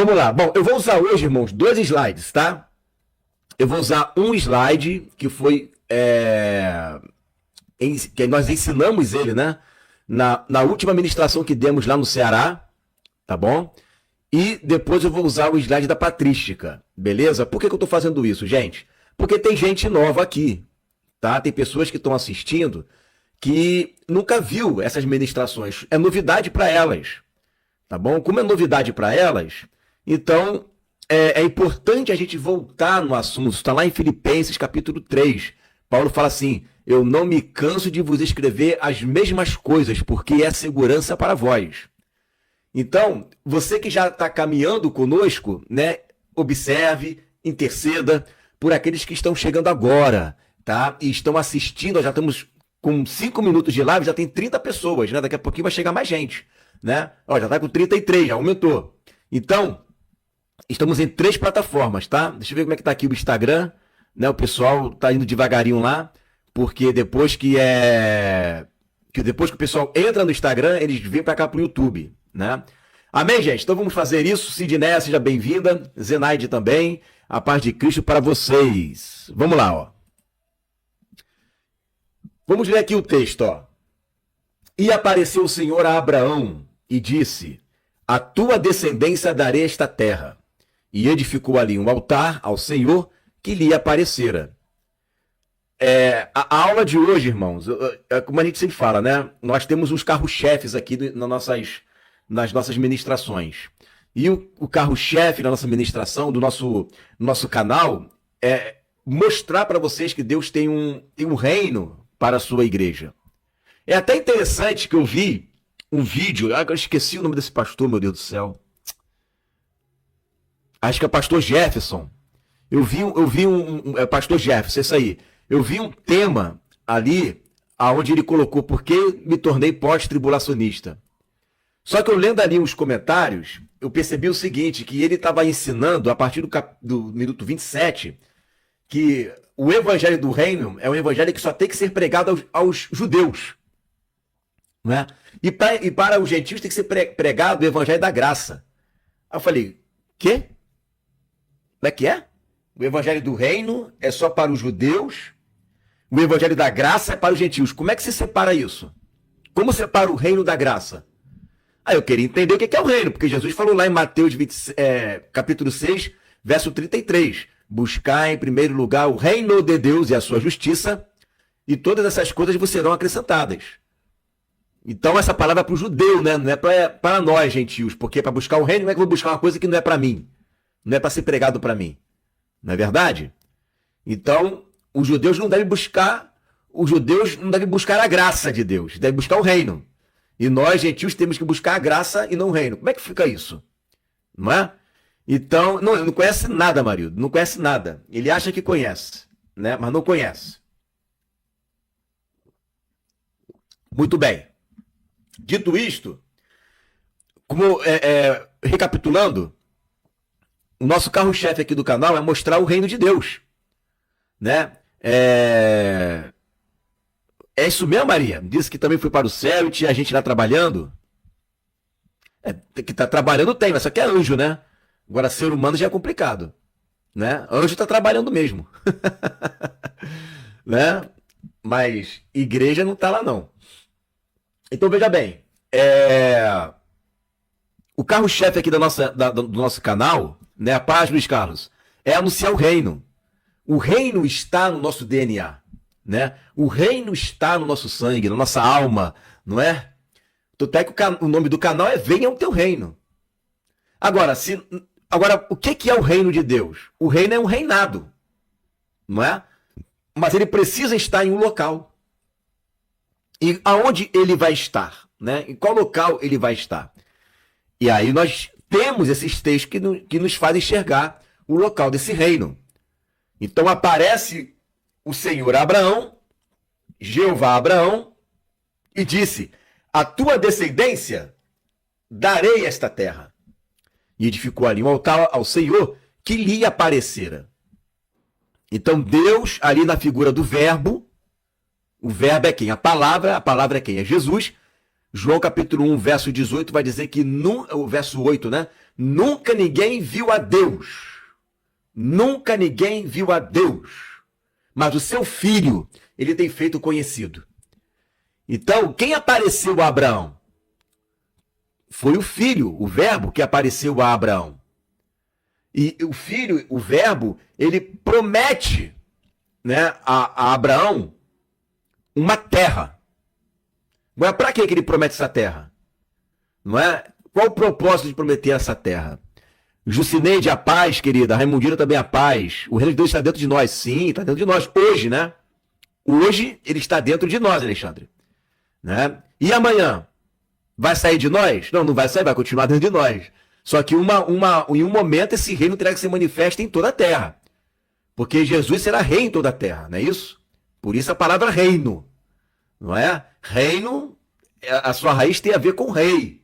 Vamos lá. Bom, eu vou usar hoje, irmãos, dois slides, tá? Eu vou usar um slide que foi que nós ensinamos ele, né? Na última ministração que demos lá no Ceará, tá bom? E depois eu vou usar o slide da patrística, beleza? Por que eu tô fazendo isso, gente? Porque tem gente nova aqui, tá? Tem pessoas que estão assistindo que nunca viu essas ministrações. É novidade para elas, tá bom? Como é novidade para elas, então é importante a gente voltar no assunto. Está lá em Filipenses capítulo 3. Paulo fala assim: eu não me canso de vos escrever as mesmas coisas, porque é segurança para vós. Então, você que já está caminhando conosco, né? Observe, interceda por aqueles que estão chegando agora, tá? E estão assistindo. Nós já estamos com 5 minutos de live, já tem 30 pessoas, né? Daqui a pouquinho vai chegar mais gente, né? Ó, já está com 33, já aumentou. Então, estamos em 3 plataformas, tá? Deixa eu ver como é que tá aqui o Instagram, né? O pessoal tá indo devagarinho lá, porque depois que o pessoal entra no Instagram, eles vêm para cá pro YouTube, né? Amém, gente? Então vamos fazer isso. Sidneia, seja bem-vinda. Zenaide também. A paz de Cristo para vocês. Vamos lá, ó. Vamos ler aqui o texto, ó. E apareceu o Senhor a Abraão e disse: a tua descendência darei esta terra. E edificou ali um altar ao Senhor que lhe aparecera. A aula de hoje, irmãos, como a gente sempre fala, né? Nós temos uns carros-chefes aqui nas nossas ministrações. E o carro-chefe da nossa ministração, do nosso canal, é mostrar para vocês que Deus tem um reino para a sua igreja. É até interessante que eu vi um vídeo, eu esqueci o nome desse pastor, meu Deus do céu. Acho que é pastor Jefferson. Eu vi pastor Jefferson, isso aí. Eu vi um tema ali, aonde ele colocou: por que me tornei pós-tribulacionista? Só que eu lendo ali os comentários, eu percebi o seguinte, que ele estava ensinando, a partir do minuto 27, que o evangelho do reino é um evangelho que só tem que ser pregado aos judeus, né? E para os gentios tem que ser pregado o evangelho da graça. Aí eu falei: quê? Como é que é? O evangelho do reino é só para os judeus, o evangelho da graça é para os gentios. Como é que se separa isso? Como separa o reino da graça? Aí eu queria entender o que é o reino, porque Jesus falou lá em Mateus capítulo 6, verso 33. Buscar em primeiro lugar o reino de Deus e a sua justiça, e todas essas coisas vos serão acrescentadas. Então essa palavra é para o judeu, né? Não é para nós, gentios, porque para buscar o reino não é que eu vou buscar uma coisa que não é para mim. Não é para ser pregado para mim. Não é verdade? Então, os judeus não devem buscar a graça de Deus, devem buscar o reino. E nós, gentios, temos que buscar a graça e não o reino. Como é que fica isso? Não é? Então, ele não conhece nada, marido. Não conhece nada. Ele acha que conhece, né? Mas não conhece. Muito bem. Dito isto, recapitulando, o nosso carro-chefe aqui do canal é mostrar o reino de Deus, né? É isso mesmo, Maria? Disse que também foi para o céu e tinha gente lá trabalhando. Que tá trabalhando tem, mas só que é anjo, né? Agora, ser humano já é complicado, né? Anjo tá trabalhando mesmo. Né? Mas igreja não tá lá, não. Então, veja bem. O carro-chefe aqui do nosso canal, né? A paz, Luiz Carlos, é anunciar o reino. O reino está no nosso DNA. Né? O reino está no nosso sangue, na nossa alma, não é? Até que o nome do canal é Venha o Teu Reino. Agora, o que é o reino de Deus? O reino é um reinado, não é? Mas ele precisa estar em um local. E aonde ele vai estar? Né? Em qual local ele vai estar? E aí nós temos esses textos que nos fazem enxergar o local desse reino. Então aparece o Senhor a Abraão, Jeová a Abraão, e disse: a tua descendência darei esta terra. E edificou ali um altar ao Senhor que lhe aparecera. Então Deus, ali na figura do verbo, o verbo é quem? A palavra é quem? É Jesus. João capítulo 1, verso 18 vai dizer que, o verso 8, né? Nunca ninguém viu a Deus. Nunca ninguém viu a Deus. Mas o seu filho, ele tem feito conhecido. Então, quem apareceu a Abraão? Foi o filho, o verbo, que apareceu a Abraão. E o filho, o verbo, ele promete, né, a Abraão uma terra. Não é para que ele promete essa terra? Não é? Qual o propósito de prometer essa terra? Jucineide, a paz, querida. Raimundina também a paz. O reino de Deus está dentro de nós. Sim, está dentro de nós. Hoje, né? Hoje ele está dentro de nós, Alexandre. Né? E amanhã? Vai sair de nós? Não, não vai sair, vai continuar dentro de nós. Só que em um momento esse reino terá que ser manifesto em toda a terra. Porque Jesus será rei em toda a terra, não é isso? Por isso a palavra reino. Não é? Reino, a sua raiz tem a ver com rei.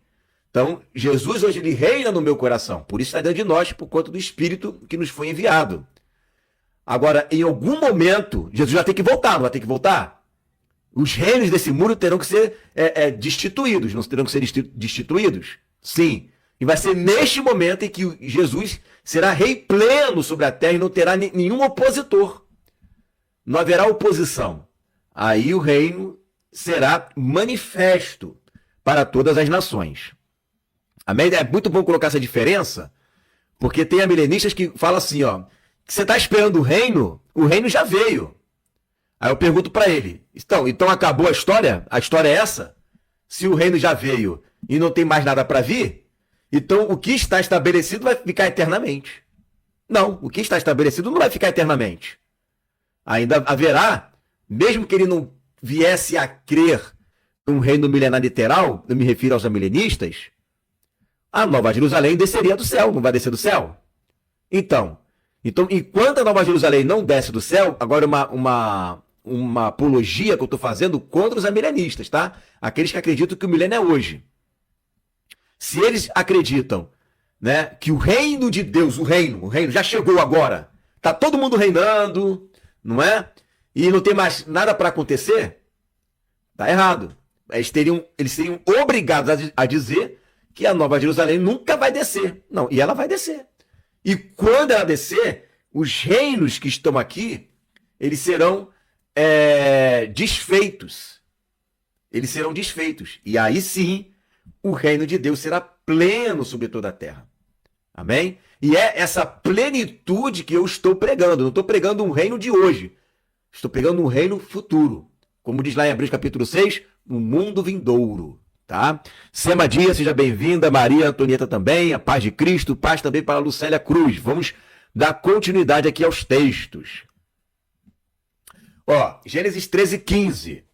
Então, Jesus hoje ele reina no meu coração. Por isso está dentro de nós, por conta do Espírito que nos foi enviado. Agora, em algum momento, Jesus vai ter que voltar, não vai ter que voltar? Os reinos desse mundo terão que ser destituídos, não terão que ser destituídos? Sim. E vai ser neste momento em que Jesus será rei pleno sobre a terra e não terá nenhum opositor. Não haverá oposição. Aí o reino será manifesto para todas as nações. Amém? É muito bom colocar essa diferença, porque tem amilenistas que falam assim, ó, que você está esperando o reino já veio. Aí eu pergunto para ele, então acabou a história? A história é essa? Se o reino já veio e não tem mais nada para vir, então o que está estabelecido vai ficar eternamente. Não, o que está estabelecido não vai ficar eternamente. Ainda haverá, mesmo que ele não viesse a crer num reino milenar literal, eu me refiro aos amilenistas, a Nova Jerusalém desceria do céu, não vai descer do céu? Então, enquanto a Nova Jerusalém não desce do céu, agora uma apologia que eu estou fazendo contra os amilenistas, tá? Aqueles que acreditam que o milênio é hoje. Se eles acreditam, né, que o reino de Deus, o reino já chegou agora, tá todo mundo reinando, não é? E não tem mais nada para acontecer, tá errado. Eles seriam obrigados a dizer que a Nova Jerusalém nunca vai descer. Não, e ela vai descer. E quando ela descer, os reinos que estão aqui, eles serão desfeitos. Eles serão desfeitos. E aí sim, o reino de Deus será pleno sobre toda a terra. Amém? E é essa plenitude que eu estou pregando. Não estou pregando um reino de hoje. Estou pregando um reino futuro. Como diz lá em Hebreus capítulo 6, um mundo vindouro. Tá? Sema Dias, seja bem-vinda. Maria Antonieta também. A paz de Cristo. Paz também para a Lucélia Cruz. Vamos dar continuidade aqui aos textos. Ó, Gênesis 13:15.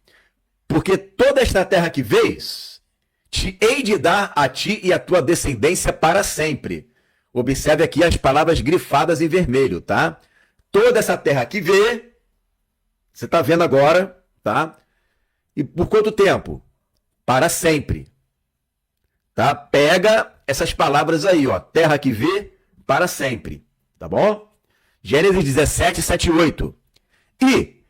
Porque toda esta terra que vês, te hei de dar a ti e a tua descendência para sempre. Observe aqui as palavras grifadas em vermelho, tá? Toda essa terra que vê, você está vendo agora, tá? E por quanto tempo? Para sempre. Tá? Pega essas palavras aí, ó. Terra que vê, para sempre. Tá bom? Gênesis 17, 7 e 8. E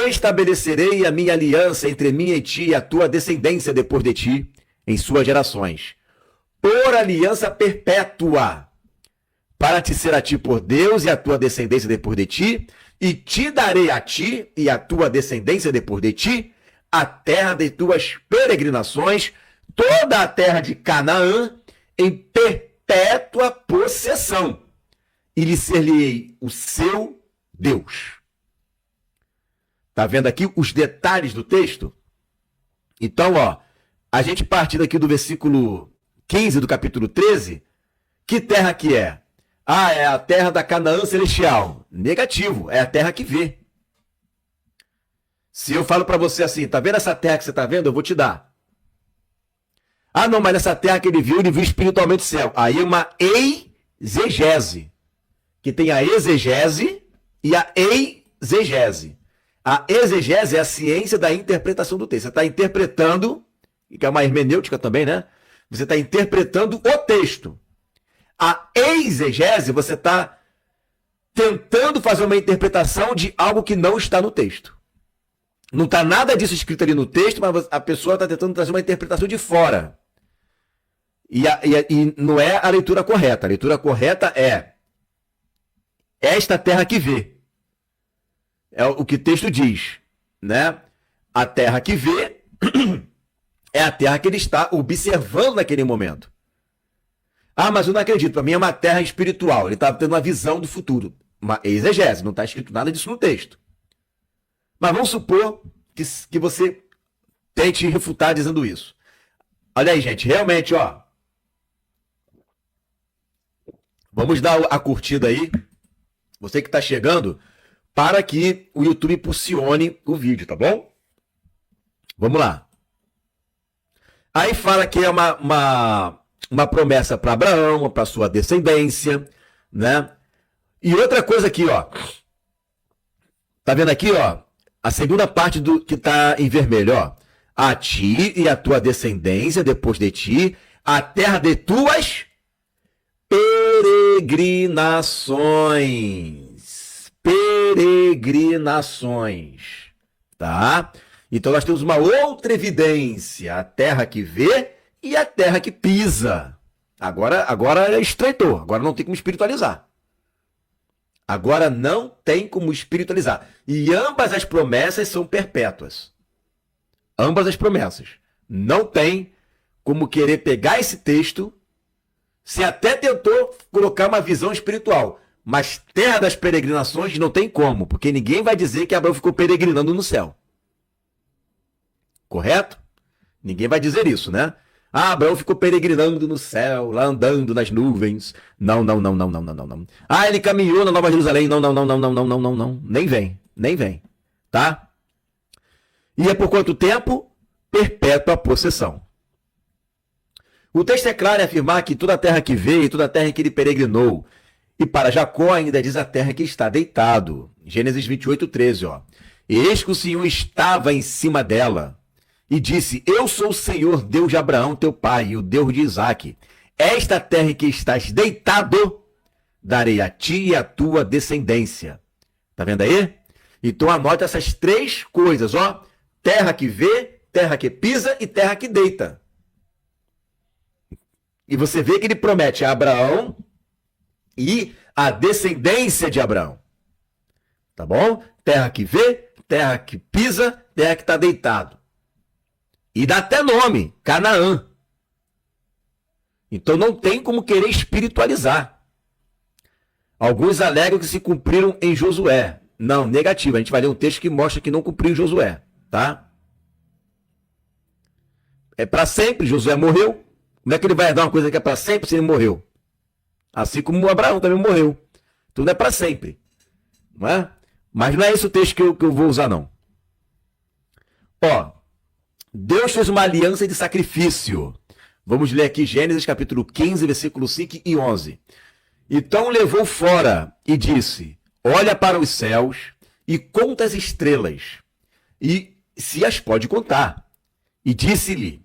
estabelecerei a minha aliança entre mim e ti e a tua descendência depois de ti, em suas gerações, por aliança perpétua, para te ser a ti por Deus e a tua descendência depois de ti, e te darei a ti e a tua descendência depois de ti a terra de tuas peregrinações, toda a terra de Canaã, em perpétua possessão, e lhe ser-lhe-ei o seu Deus. Tá vendo aqui os detalhes do texto? Então, ó, a gente parte daqui do versículo 15 do capítulo 13, que terra que é? Ah, é a terra da Canaã celestial. Negativo, é a terra que vê. Se eu falo para você assim, tá vendo essa terra que você tá vendo? Eu vou te dar. Ah, não, mas essa terra que ele viu espiritualmente o céu. Aí é uma exegese, que tem a exegese e a eisegese. A exegese é a ciência da interpretação do texto. Você está interpretando, que é uma hermenêutica também, né? Você está interpretando o texto. A eisegese, você está tentando fazer uma interpretação de algo que não está no texto. Não está nada disso escrito ali no texto, mas a pessoa está tentando trazer uma interpretação de fora. E não é a leitura correta. A leitura correta é esta terra que vê. É o que o texto diz, né? A terra que vê é a terra que ele está observando naquele momento. Ah, mas eu não acredito. Para mim é uma terra espiritual. Ele está tendo uma visão do futuro. Uma exegese, não está escrito nada disso no texto. Mas vamos supor que você tente refutar dizendo isso. Olha aí, gente, realmente, ó. Vamos dar a curtida aí. Você que está chegando, para que o YouTube impulsione o vídeo, tá bom? Vamos lá. Aí fala que é uma promessa para Abraão, para sua descendência, né? E outra coisa aqui, ó. Tá vendo aqui, ó? A segunda parte do que tá em vermelho, ó. A ti e a tua descendência depois de ti, a terra de tuas peregrinações. Peregrinações. Tá? Então nós temos uma outra evidência. A terra que vê e a terra que pisa. Agora estreitou. Agora não tem como espiritualizar. Agora não tem como espiritualizar. E ambas as promessas são perpétuas. Ambas as promessas. Não tem como querer pegar esse texto. Você até tentou colocar uma visão espiritual. Mas terra das peregrinações não tem como. Porque ninguém vai dizer que Abraão ficou peregrinando no céu. Correto? Ninguém vai dizer isso, né? Ah, Abraão ficou peregrinando no céu, lá andando nas nuvens. Não. Ah, ele caminhou na Nova Jerusalém. Não. Nem vem. Tá? E é por quanto tempo? Perpétua possessão. O texto é claro em afirmar que toda a terra que veio, toda a terra que ele peregrinou. E para Jacó ainda diz a terra que está deitado. Gênesis 28:13, ó. Eis que o Senhor estava em cima dela. E disse, eu sou o Senhor, Deus de Abraão, teu pai, e o Deus de Isaque. Esta terra em que estás deitado, darei a ti e a tua descendência. Tá vendo aí? Então anota essas três coisas, ó. Terra que vê, terra que pisa e terra que deita. E você vê que ele promete a Abraão e a descendência de Abraão. Tá bom? Terra que vê, terra que pisa, terra que está deitado. E dá até nome, Canaã. Então não tem como querer espiritualizar. Alguns alegam que se cumpriram em Josué. Não, negativo. A gente vai ler um texto que mostra que não cumpriu em Josué. Tá? É para sempre. Josué morreu. Como é que ele vai herdar uma coisa que é para sempre se ele morreu? Assim como Abraão também morreu. Tudo é para sempre. Não é? Mas não é esse o texto que eu vou usar, não. Ó. Deus fez uma aliança de sacrifício. Vamos ler aqui Gênesis capítulo 15, versículos 5 e 11. Então levou fora e disse, olha para os céus e conta as estrelas, e se as pode contar. E disse-lhe,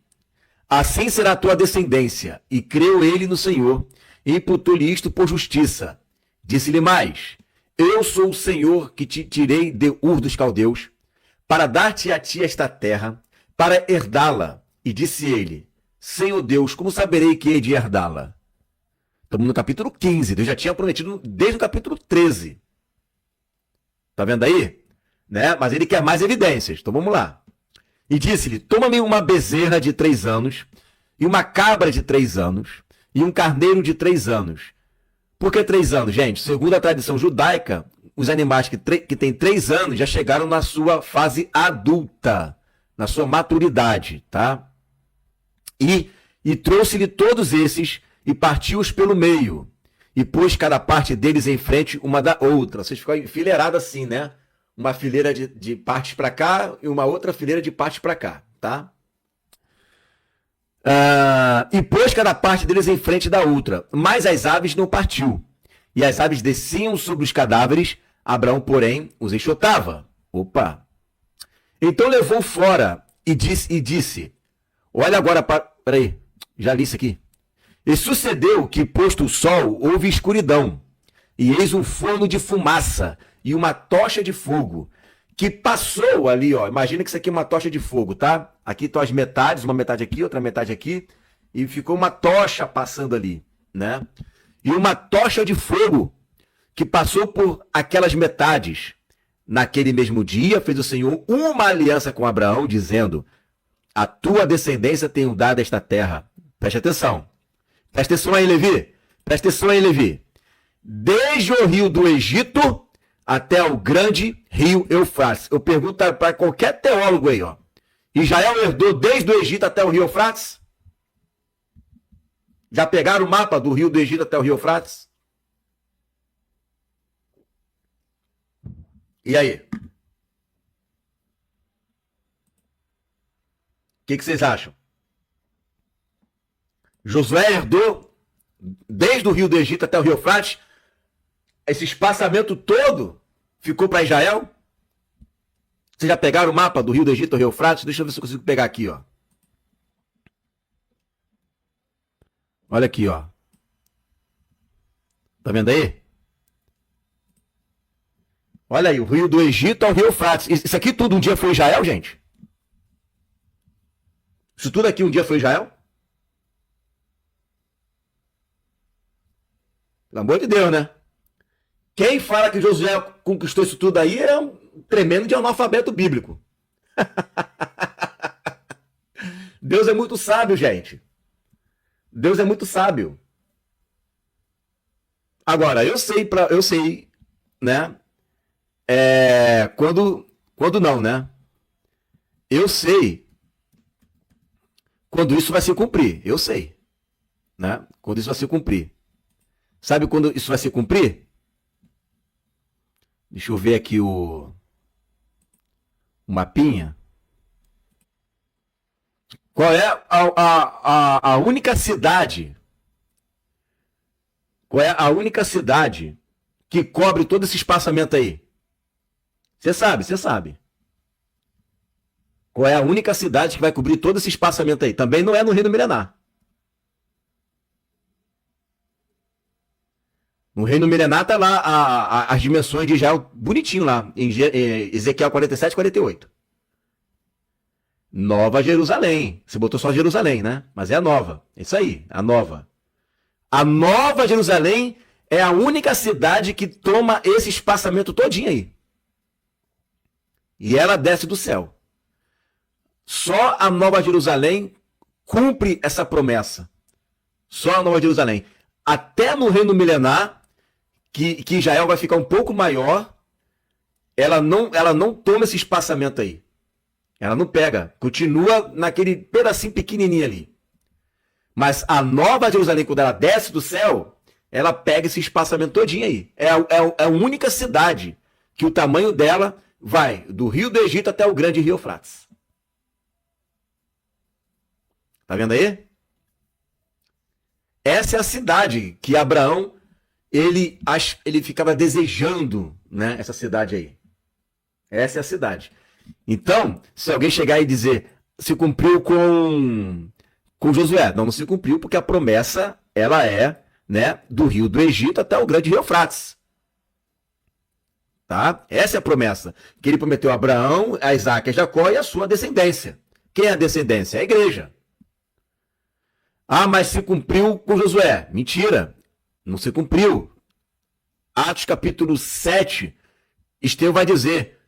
assim será a tua descendência. E creu ele no Senhor, e imputou-lhe isto por justiça. Disse-lhe mais, eu sou o Senhor que te tirei de Ur dos Caldeus, para dar-te a ti esta terra, para herdá-la. E disse ele, Senhor Deus, como saberei que hei de herdá-la? Estamos no capítulo 15, Deus já tinha prometido desde o capítulo 13. Tá vendo aí? Né? Mas ele quer mais evidências, então vamos lá. E disse-lhe, toma-me uma bezerra de 3 anos, e uma cabra de 3 anos, e um carneiro de 3 anos. Por que 3 anos, gente? Segundo a tradição judaica, os animais que têm 3 anos já chegaram na sua fase adulta, na sua maturidade, tá? E trouxe-lhe todos esses e partiu-os pelo meio, e pôs cada parte deles em frente uma da outra. Vocês ficam enfileirados assim, né? Uma fileira de partes para cá e uma outra fileira de partes para cá, tá? E pôs cada parte deles em frente da outra, mas as aves não partiu. E as aves desciam sobre os cadáveres, Abraão, porém, os enxotava. Opa! Então levou fora e disse, olha agora para... Peraí, já li isso aqui. E sucedeu que, posto o sol, houve escuridão, e eis um forno de fumaça e uma tocha de fogo, que passou ali, ó. Imagina que isso aqui é uma tocha de fogo, tá? Aqui estão as metades, uma metade aqui, outra metade aqui, e ficou uma tocha passando ali, né? E uma tocha de fogo que passou por aquelas metades. Naquele mesmo dia fez o Senhor uma aliança com Abraão, dizendo: a tua descendência tenho dado esta terra. Preste atenção. Preste atenção aí, Levi. Preste atenção aí, Levi. Desde o rio do Egito até o grande rio Eufrates. Eu pergunto para qualquer teólogo aí, ó. Israel herdou desde o Egito até o rio Eufrates? Já pegaram o mapa do rio do Egito até o rio Eufrates? E aí? O que vocês acham? Josué herdou desde o rio do Egito até o rio Eufrates? Esse espaçamento todo ficou para Israel? Vocês já pegaram o mapa do rio do Egito ao rio Eufrates? Deixa eu ver se eu consigo pegar aqui, ó. Olha aqui, ó. Tá vendo aí? Olha aí, o rio do Egito ao rio Eufrates. Isso aqui tudo um dia foi Israel, gente? Isso tudo aqui um dia foi Israel? Pelo amor de Deus, né? Quem fala que Josué conquistou isso tudo aí é um tremendo de analfabeto bíblico. Deus é muito sábio, gente. Deus é muito sábio. Agora, eu sei, né? Quando não, né? Eu sei quando isso vai se cumprir. Eu sei, né? Quando isso vai se cumprir. Sabe quando isso vai se cumprir? Deixa eu ver aqui o mapinha. Qual é a única cidade? Qual é a única cidade que cobre todo esse espaçamento aí? Você sabe, você sabe. Qual é a única cidade que vai cobrir todo esse espaçamento aí? Também não é no Reino Milenar. No Reino Milenar tá lá as dimensões de Israel bonitinho lá, em Ezequiel 47, 48. Nova Jerusalém. Você botou só Jerusalém, né? Mas é a nova. É isso aí, a nova. A Nova Jerusalém é a única cidade que toma esse espaçamento todinho aí. E ela desce do céu. Só a Nova Jerusalém cumpre essa promessa. Só a Nova Jerusalém. Até no Reino Milenar, que Israel vai ficar um pouco maior, ela não toma esse espaçamento aí. Ela não pega. Continua naquele pedacinho pequenininho ali. Mas a Nova Jerusalém, quando ela desce do céu, ela pega esse espaçamento todinho aí. É a única cidade que o tamanho dela vai do rio do Egito até o grande rio Eufrates. Tá vendo aí? Essa é a cidade que Abraão ele ficava desejando, né? Essa cidade aí. Essa é a cidade. Então, se alguém chegar e dizer se cumpriu com Josué, não se cumpriu porque a promessa ela é, né, do rio do Egito até o grande rio Eufrates. Tá? Essa é a promessa que ele prometeu a Abraão, a Isaac, a Jacó e a sua descendência. Quem é a descendência? É a igreja. Ah, mas se cumpriu com Josué. Mentira. Não se cumpriu. Atos capítulo 7, Estevão vai dizer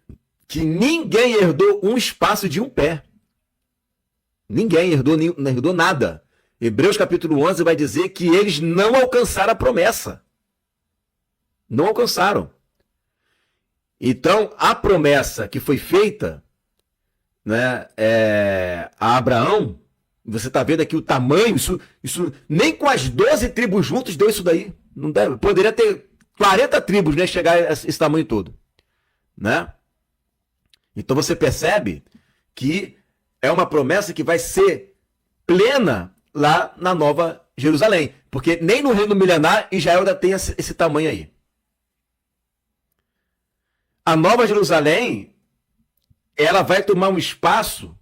que ninguém herdou um espaço de um pé. Ninguém herdou nada. Hebreus capítulo 11 vai dizer que eles não alcançaram a promessa. Não alcançaram. Então, a promessa que foi feita, né, a Abraão, você está vendo aqui o tamanho, isso nem com as 12 tribos juntos deu isso daí. Não deve, poderia ter 40 tribos, né, chegar a esse tamanho todo. Né? Então você percebe que é uma promessa que vai ser plena lá na Nova Jerusalém. Porque nem no Reino Milenar Israel ainda tem esse tamanho aí. A Nova Jerusalém, ela vai tomar um espaço.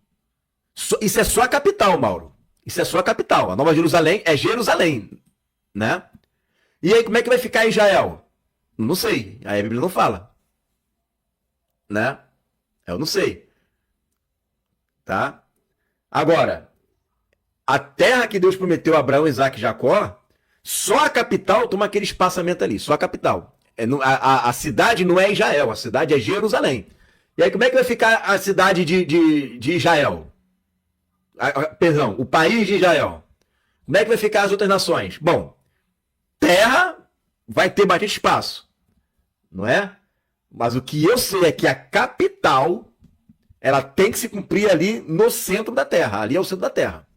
Isso é só a capital, Mauro. Isso é só a capital. A Nova Jerusalém é Jerusalém, né? E aí, como é que vai ficar Israel? Não sei. Aí a Bíblia não fala. Né? Eu não sei. Tá? Agora, a terra que Deus prometeu a Abraão, Isaac e Jacó, só a capital toma aquele espaçamento ali, só a capital. A cidade não é Israel, a cidade é Jerusalém. E aí como é que vai ficar a cidade de Israel? Perdão, o país de Israel. Como é que vai ficar as outras nações? Bom, terra vai ter bastante espaço, não é? Mas o que eu sei é que a capital, ela tem que se cumprir ali no centro da terra. Ali é o centro da terra,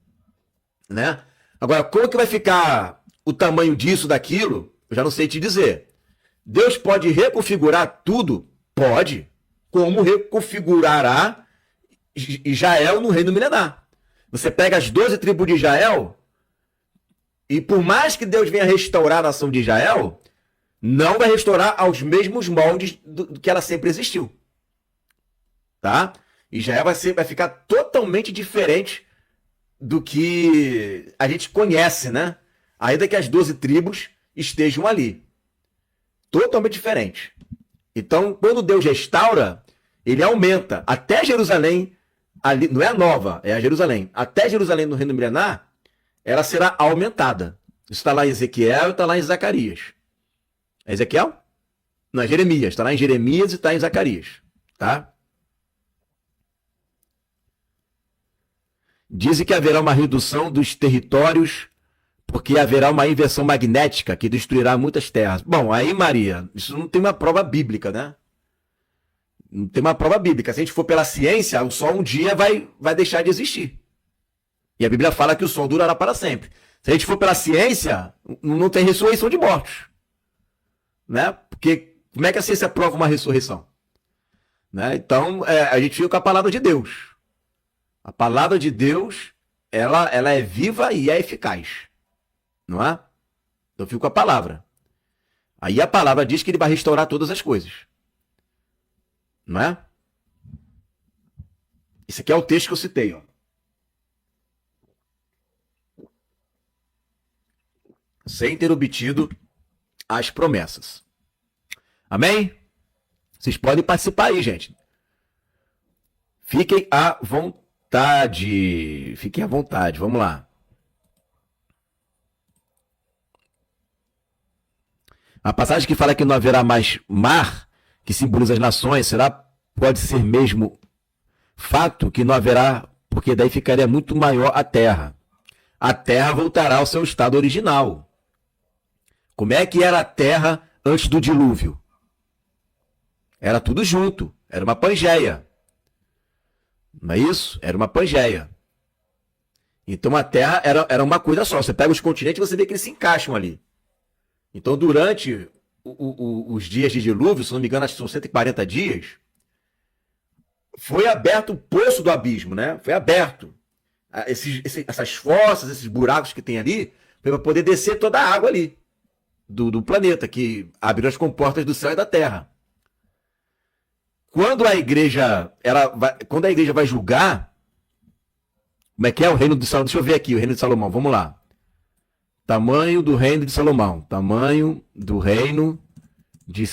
né? Agora, como que vai ficar o tamanho disso, daquilo? Eu já não sei te dizer. Deus pode reconfigurar tudo? Pode. Como reconfigurará Israel no reino milenar? Você pega as 12 tribos de Israel, e por mais que Deus venha restaurar a nação de Israel, não vai restaurar aos mesmos moldes do que ela sempre existiu. Tá? Israel vai ficar totalmente diferente do que a gente conhece, né? Ainda que as 12 tribos estejam ali. Totalmente diferente. Então, quando Deus restaura, ele aumenta. Até Jerusalém, ali, não é a nova, é a Jerusalém. Até Jerusalém no reino milenar, ela será aumentada. Isso está lá em Ezequiel e está lá em Zacarias. É Ezequiel? Não, é Jeremias. Está lá em Jeremias e está em Zacarias. Tá? Dizem que haverá uma redução dos territórios, porque haverá uma inversão magnética que destruirá muitas terras. Bom, aí, Maria, isso não tem uma prova bíblica, né? Não tem uma prova bíblica. Se a gente for pela ciência, o Sol um dia vai deixar de existir. E a Bíblia fala que o Sol durará para sempre. Se a gente for pela ciência, não tem ressurreição de mortos. Né? Porque como é que a ciência prova uma ressurreição? Né? Então, a gente fica com a palavra de Deus. A palavra de Deus, ela é viva e é eficaz. Não é? Então, eu fico com a palavra. Aí a palavra diz que ele vai restaurar todas as coisas. Não é? Esse aqui é o texto que eu citei, ó. Sem ter obtido as promessas. Amém? Vocês podem participar aí, gente. Fiquem à vontade. Fiquem à vontade. Vamos lá. A passagem que fala que não haverá mais mar, que simboliza as nações, pode ser mesmo fato que não haverá, porque daí ficaria muito maior a terra. A terra voltará ao seu estado original. Como é que era a terra antes do dilúvio? Era tudo junto, era uma pangeia. Não é isso? Era uma pangeia. Então a terra era uma coisa só. Você pega os continentes e você vê que eles se encaixam ali. Então durante os dias de dilúvio, se não me engano, acho que são 140 dias, foi aberto o poço do abismo, né? Foi aberto. Essas fossas, esses buracos que tem ali, para poder descer toda a água ali do planeta, que abriu as comportas do céu e da terra. Quando a igreja vai julgar, como é que é o reino de Salomão? Deixa eu ver aqui o reino de Salomão, vamos lá. Tamanho do reino de Salomão. Tamanho do reino de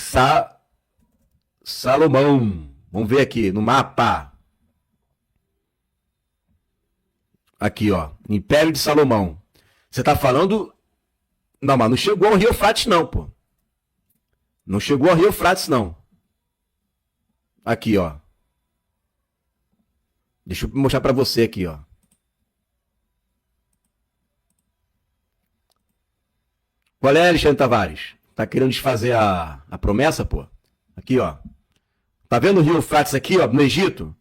Salomão. Vamos ver aqui no mapa. Aqui, ó. Império de Salomão. Você está falando... Não, mas não chegou ao Rio Eufrates, não, pô. Não chegou ao Rio Eufrates, não. Aqui, ó. Deixa eu mostrar para você aqui, ó. Qual é, Alexandre Tavares? Tá querendo desfazer a promessa, pô? Aqui, ó. Tá vendo o Rio Eufrates aqui, ó, no Egito?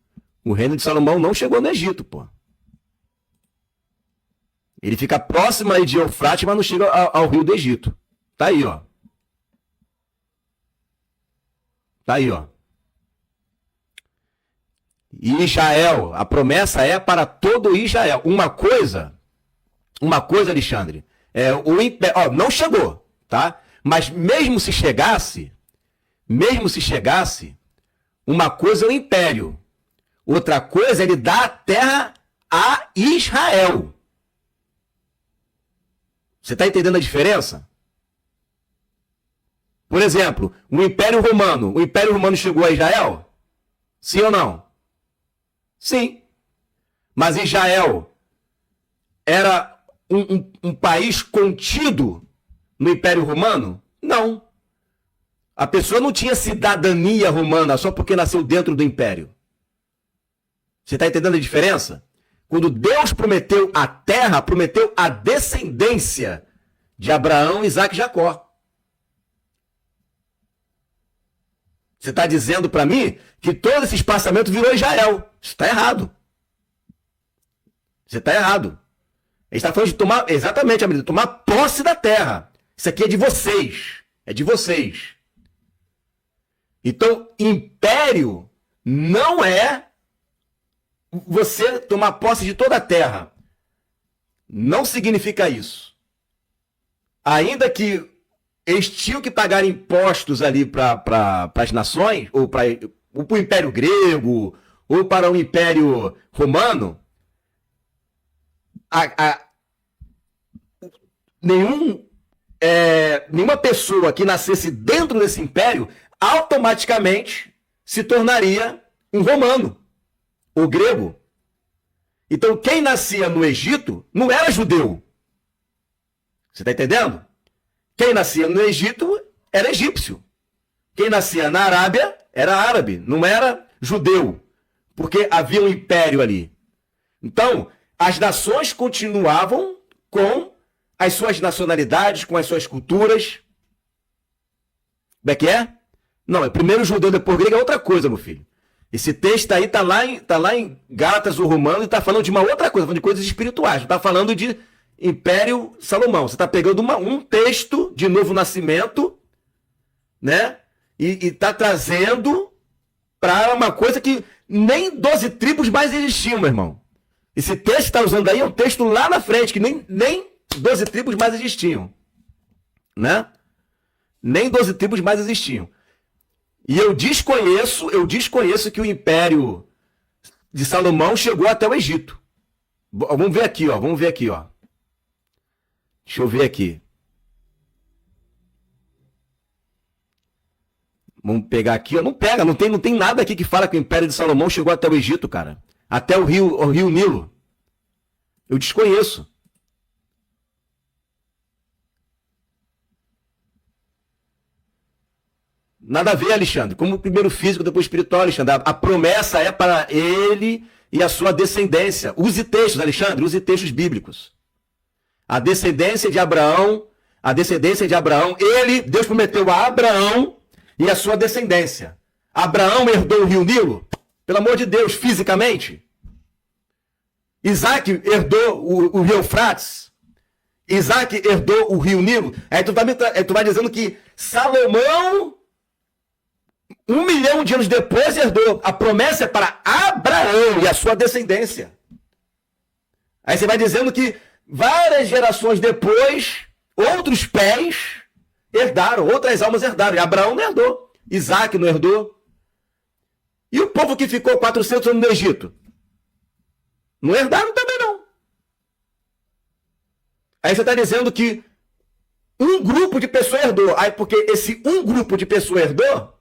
O reino de Salomão não chegou no Egito, pô. Ele fica próximo aí de Eufrates, mas não chega ao rio do Egito. Tá aí, ó. Tá aí, ó. E Israel, a promessa é para todo Israel. Uma coisa, Alexandre, o império, ó, não chegou, tá? Mas mesmo se chegasse, uma coisa é o império, outra coisa é ele dar a terra a Israel. Você está entendendo a diferença? Por exemplo, o Império Romano chegou a Israel? Sim ou não? Sim. Mas Israel era um país contido no Império Romano? Não. A pessoa não tinha cidadania romana só porque nasceu dentro do Império. Você está entendendo a diferença? Quando Deus prometeu a terra, prometeu a descendência de Abraão, Isaac e Jacó. Você está dizendo para mim que todo esse espaçamento virou Israel. Isso está errado. Você está errado. Ele está falando de tomar, exatamente, amigo, tomar posse da terra. Isso aqui é de vocês. É de vocês. Então, império não é você tomar posse de toda a terra. Não significa isso. Ainda que eles tinham que pagar impostos ali para as nações, ou para o Império Grego, ou para o Império Romano, nenhuma pessoa que nascesse dentro desse império automaticamente se tornaria um romano ou grego. Então, quem nascia no Egito não era judeu. Você está entendendo? Quem nascia no Egito era egípcio. Quem nascia na Arábia era árabe, não era judeu, porque havia um império ali. Então, as nações continuavam com as suas nacionalidades, com as suas culturas. Como é que é? Não, é primeiro judeu, depois grego, é outra coisa, meu filho. Esse texto aí tá lá em Gálatas, o Romano, e está falando de uma outra coisa, falando de coisas espirituais. Não está falando de Império Salomão. Você está pegando um texto de novo nascimento, né? E está trazendo para uma coisa que nem 12 tribos mais existiam, meu irmão. Esse texto que está usando aí é um texto lá na frente, que nem 12 tribos mais existiam. Né? Nem 12 tribos mais existiam. E eu desconheço que o Império de Salomão chegou até o Egito. Vamos ver aqui, ó. Deixa eu ver aqui. Vamos pegar aqui, ó. Não pega, não tem nada aqui que fala que o Império de Salomão chegou até o Egito, cara. Até o rio Nilo. Eu desconheço. Nada a ver, Alexandre. Como primeiro físico, depois espiritual, Alexandre. A promessa é para ele e a sua descendência. Use textos, Alexandre, use textos bíblicos. A descendência de Abraão, Deus prometeu a Abraão e a sua descendência. Abraão herdou o rio Nilo? Pelo amor de Deus, fisicamente. Isaac herdou o rio Eufrates? Isaac herdou o rio Nilo? Aí tu vai dizendo que Salomão, 1 milhão de anos depois, herdou. A promessa é para Abraão e a sua descendência. Aí você vai dizendo que várias gerações depois, outros pés herdaram, outras almas herdaram. E Abraão não herdou. Isaac não herdou. E o povo que ficou 400 anos no Egito? Não herdaram também não. Aí você está dizendo que um grupo de pessoas herdou. Aí porque esse um grupo de pessoas herdou,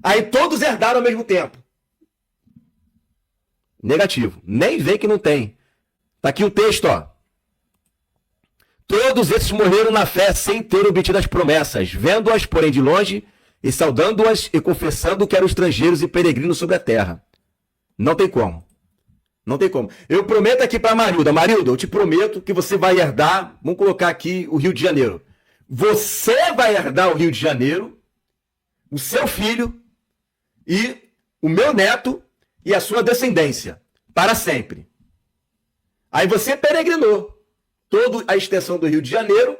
aí todos herdaram ao mesmo tempo. Negativo. Nem vê que não tem. Tá aqui o texto, ó. Todos esses morreram na fé sem ter obtido as promessas, vendo-as, porém, de longe, e saudando-as e confessando que eram estrangeiros e peregrinos sobre a terra. Não tem como. Não tem como. Eu prometo aqui para Marilda. Marilda, eu te prometo que você vai herdar, vamos colocar aqui o Rio de Janeiro. Você vai herdar o Rio de Janeiro, o seu filho e o meu neto e a sua descendência, para sempre. Aí você peregrinou toda a extensão do Rio de Janeiro,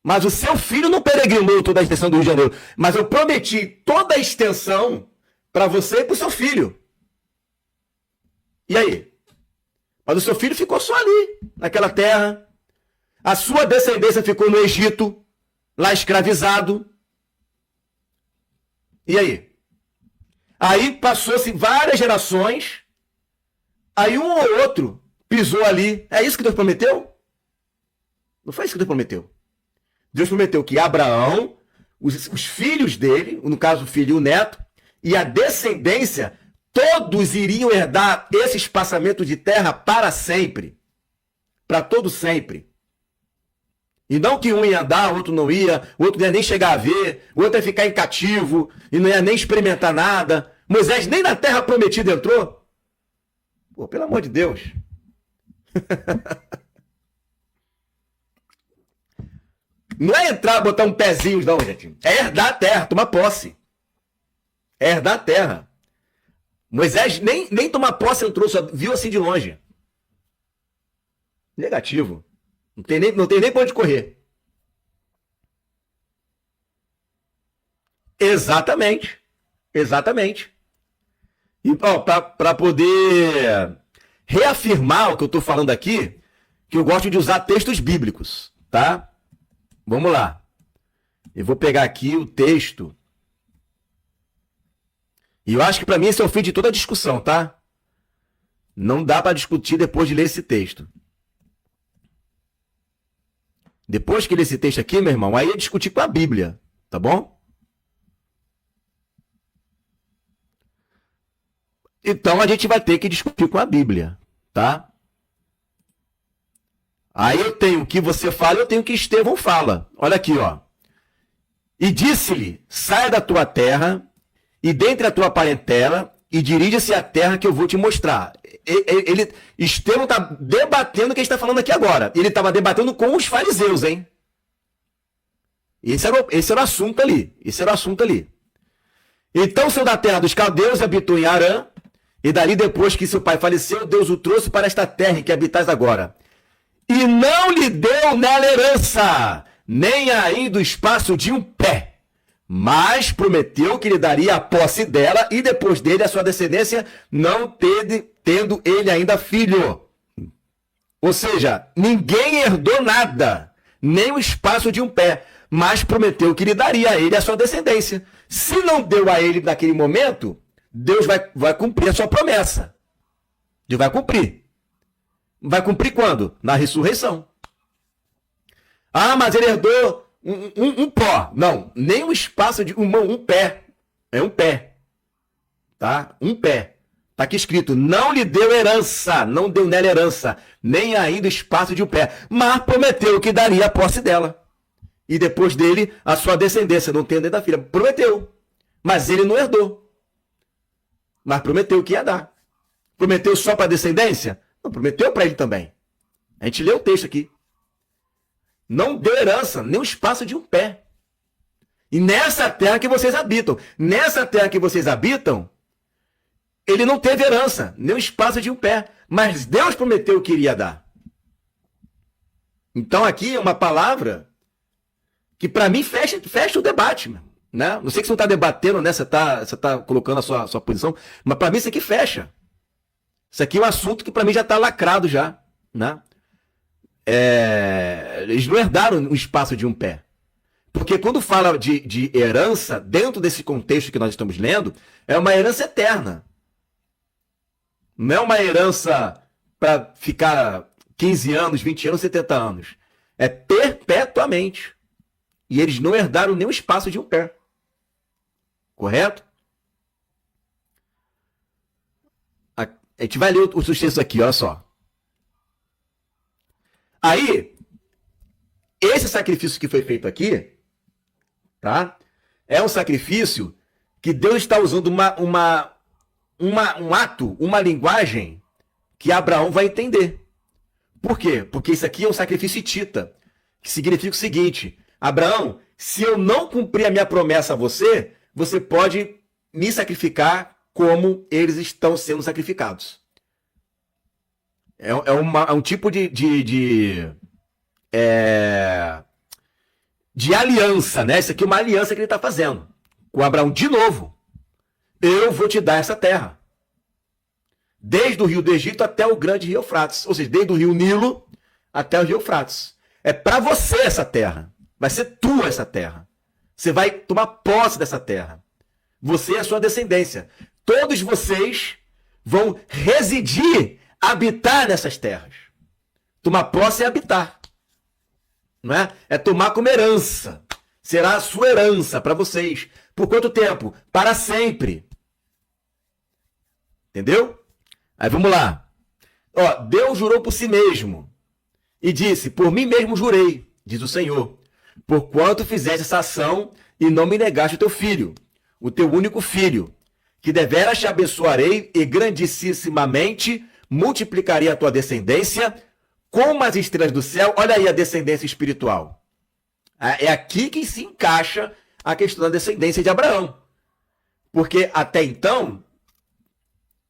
mas o seu filho não peregrinou toda a extensão do Rio de Janeiro. Mas eu prometi toda a extensão para você e para o seu filho. E aí? Mas o seu filho ficou só ali, naquela terra. A sua descendência ficou no Egito, lá escravizado. E aí? Aí passou-se várias gerações, aí um ou outro pisou ali. É isso que Deus prometeu? Não foi isso que Deus prometeu. Deus prometeu que Abraão, os filhos dele, no caso o filho e o neto, e a descendência, todos iriam herdar esse espaçamento de terra para sempre. para todo sempre. E não que um ia andar, o outro não ia, o outro não ia nem chegar a ver, o outro ia ficar em cativo e não ia nem experimentar nada. Moisés nem na terra prometida entrou. Pô, pelo amor de Deus. Não é entrar, botar um pezinho, não, gente. É herdar a terra, tomar posse. É herdar a terra. Moisés nem tomar posse entrou, só viu assim de longe. Negativo. Não tem nem pra onde correr. Exatamente. Exatamente. E para poder reafirmar o que eu estou falando aqui, que eu gosto de usar textos bíblicos, tá? Vamos lá. Eu vou pegar aqui o texto. E eu acho que para mim esse é o fim de toda a discussão, tá? Não dá para discutir depois de ler esse texto. Depois que ler esse texto aqui, meu irmão, aí é discutir com a Bíblia, tá bom? Então a gente vai ter que discutir com a Bíblia, tá? Aí eu tenho o que você fala, eu tenho o que Estevão fala. Olha aqui, ó. E disse-lhe, saia da tua terra e dentre a tua parentela e dirija-se à terra que eu vou te mostrar. Estevão está debatendo o que a gente está falando aqui agora. Ele estava debatendo com os fariseus, hein? Esse era o assunto ali. Esse era o assunto ali. Então, saiu da terra dos caldeus, habitou em Harã, e dali depois que seu pai faleceu, Deus o trouxe para esta terra em que habitais agora. E não lhe deu nela herança, nem ainda o espaço de um pé. Mas prometeu que lhe daria a posse dela e depois dele a sua descendência, não tendo ele ainda filho. Ou seja, ninguém herdou nada, nem o espaço de um pé, mas prometeu que lhe daria a ele a sua descendência. Se não deu a ele naquele momento, Deus vai cumprir a sua promessa. Deus vai cumprir. Vai cumprir quando? Na ressurreição. Ah, mas ele herdou um pó. Não, nem um espaço de um pé. É um pé. Tá? Um pé. Tá aqui escrito, não lhe deu herança, não deu nela herança, nem ainda espaço de um pé, mas prometeu que daria a posse dela. E depois dele, a sua descendência, não tendo ainda filha. Prometeu. Mas ele não herdou. Mas prometeu que ia dar. Prometeu só para a descendência? Não, prometeu para ele também. A gente lê o texto aqui. Não deu herança, nem o espaço de um pé. E nessa terra que vocês habitam, ele não teve herança, nem o espaço de um pé. Mas Deus prometeu que iria dar. Então aqui é uma palavra que para mim fecha o debate. Né? Não sei que você não está debatendo, né? Você está colocando a sua posição, mas para mim isso aqui fecha. Isso aqui é um assunto que para mim já está lacrado já. Né? Eles não herdaram o espaço de um pé. Porque quando fala de herança, dentro desse contexto que nós estamos lendo, é uma herança eterna. Não é uma herança para ficar 15 anos, 20 anos, 70 anos. É perpetuamente. E eles não herdaram nem o espaço de um pé. Correto? A gente vai ler os textos aqui, olha só. Aí, esse sacrifício que foi feito aqui, tá? É um sacrifício que Deus está usando um ato, uma linguagem que Abraão vai entender. Por quê? Porque isso aqui é um sacrifício hitita, que significa o seguinte: Abraão, se eu não cumprir a minha promessa a você, você pode me sacrificar como eles estão sendo sacrificados. É um tipo de aliança, né? Isso aqui é uma aliança que ele está fazendo com Abraão. De novo, eu vou te dar essa terra. Desde o rio do Egito até o grande rio Eufrates. Ou seja, desde o rio Nilo até o rio Eufrates. É para você essa terra. Vai ser tua essa terra. Você vai tomar posse dessa terra. Você e a sua descendência. Todos vocês vão residir, habitar nessas terras. Tomar posse é habitar. Não é? É tomar como herança. Será a sua herança para vocês. Por quanto tempo? Para sempre. Entendeu? Aí vamos lá. Ó, Deus jurou por si mesmo. E disse, por mim mesmo jurei, diz o Senhor, porquanto fizeste essa ação e não me negaste o teu filho, o teu único filho, que deveras te abençoarei e grandissimamente multiplicarei a tua descendência como as estrelas do céu. Olha aí a descendência espiritual. É aqui que se encaixa a questão da descendência de Abraão. Porque até então,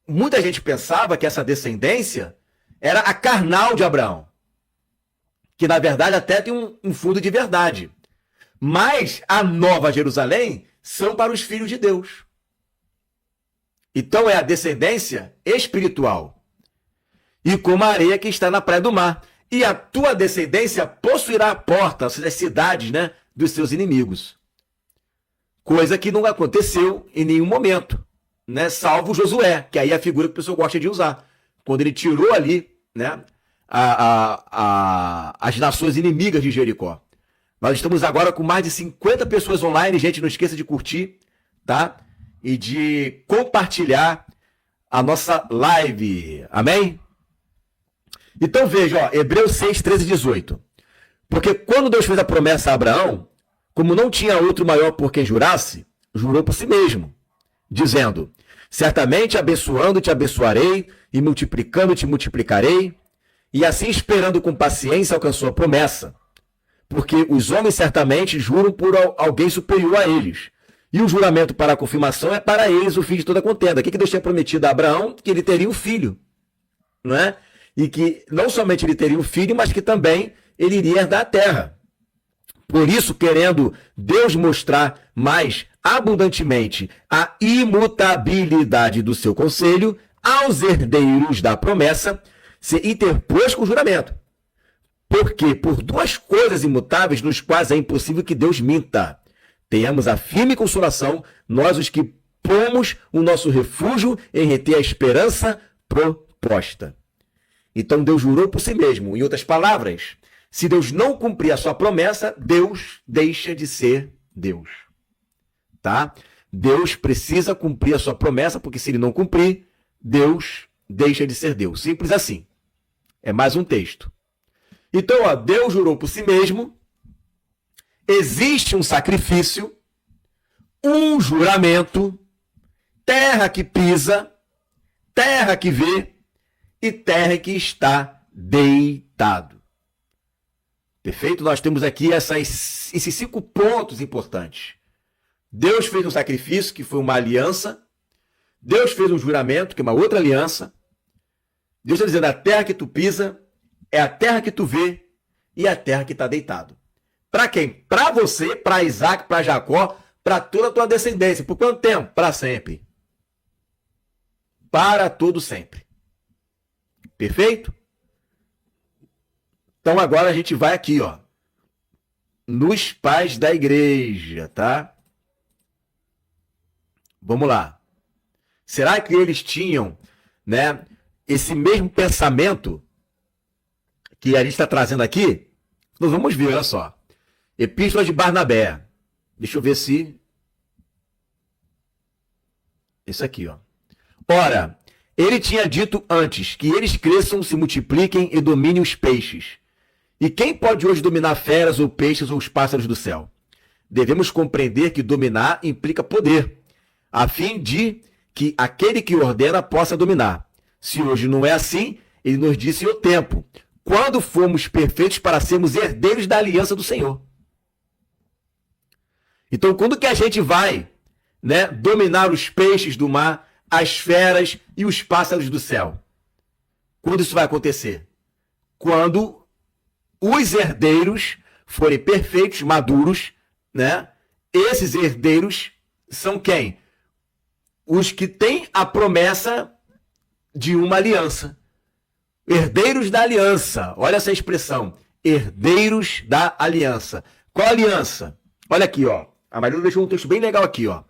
muita gente pensava que essa descendência era a carnal de Abraão. Que na verdade até tem um fundo de verdade. Mas a Nova Jerusalém são para os filhos de Deus. Então é a descendência espiritual. E como a areia que está na praia do mar. E a tua descendência possuirá a porta, as cidades, né, dos seus inimigos. Coisa que não aconteceu em nenhum momento, né, salvo Josué, que aí é a figura que o pessoal gosta de usar. Quando ele tirou ali, né, as nações inimigas de Jericó. Nós estamos agora com mais de 50 pessoas online. Gente, não esqueça de curtir, tá? E de compartilhar a nossa live. Amém? Então veja, ó, Hebreus 6, 13 e 18. Porque quando Deus fez a promessa a Abraão, como não tinha outro maior por quem jurasse, jurou por si mesmo, dizendo, certamente abençoando te abençoarei, e multiplicando te multiplicarei, e assim esperando com paciência alcançou a promessa. Porque os homens certamente juram por alguém superior a eles. E o juramento para a confirmação é para eles o fim de toda contenda. O que Deus tinha prometido a Abraão? Que ele teria um filho. Não é? E que não somente ele teria um filho, mas que também ele iria herdar a terra. Por isso, querendo Deus mostrar mais abundantemente a imutabilidade do seu conselho, aos herdeiros da promessa, se interpôs com o juramento. Porque por duas coisas imutáveis, nos quais é impossível que Deus minta. Tenhamos a firme consolação, nós os que pomos o nosso refúgio em reter a esperança proposta. Então Deus jurou por si mesmo. Em outras palavras, se Deus não cumprir a sua promessa, Deus deixa de ser Deus. Tá? Deus precisa cumprir a sua promessa, porque se ele não cumprir, Deus deixa de ser Deus. Simples assim. É mais um texto. Então, ó, Deus jurou por si mesmo, existe um sacrifício, um juramento, terra que pisa, terra que vê e terra que está deitado. Perfeito? Nós temos aqui esses 5 pontos importantes. Deus fez um sacrifício, que foi uma aliança. Deus fez um juramento, que é uma outra aliança. Deus está dizendo, a terra que tu pisa é a terra que tu vê e a terra que está deitado. Para quem? Para você, para Isaac, para Jacó, para toda a tua descendência. Por quanto tempo? Para sempre. Para todo sempre. Perfeito? Então agora a gente vai aqui, ó, nos pais da igreja, tá? Vamos lá. Será que eles tinham, né, esse mesmo pensamento que a gente está trazendo aqui? Nós vamos ver, olha só. Epístola de Barnabé. Deixa eu ver se... Esse aqui, ó. Ora, ele tinha dito antes que eles cresçam, se multipliquem e dominem os peixes. E quem pode hoje dominar feras ou peixes ou os pássaros do céu? Devemos compreender que dominar implica poder, a fim de que aquele que ordena possa dominar. Se hoje não é assim, ele nos disse o tempo, quando fomos perfeitos para sermos herdeiros da aliança do Senhor. Então, quando que a gente vai, né, dominar os peixes do mar, as feras e os pássaros do céu? Quando isso vai acontecer? Quando os herdeiros forem perfeitos, maduros, né? Esses herdeiros são quem? Os que têm a promessa de uma aliança. Herdeiros da aliança. Olha essa expressão. Herdeiros da aliança. Qual aliança? Olha aqui, ó. A Maria deixou um texto bem legal aqui, ó.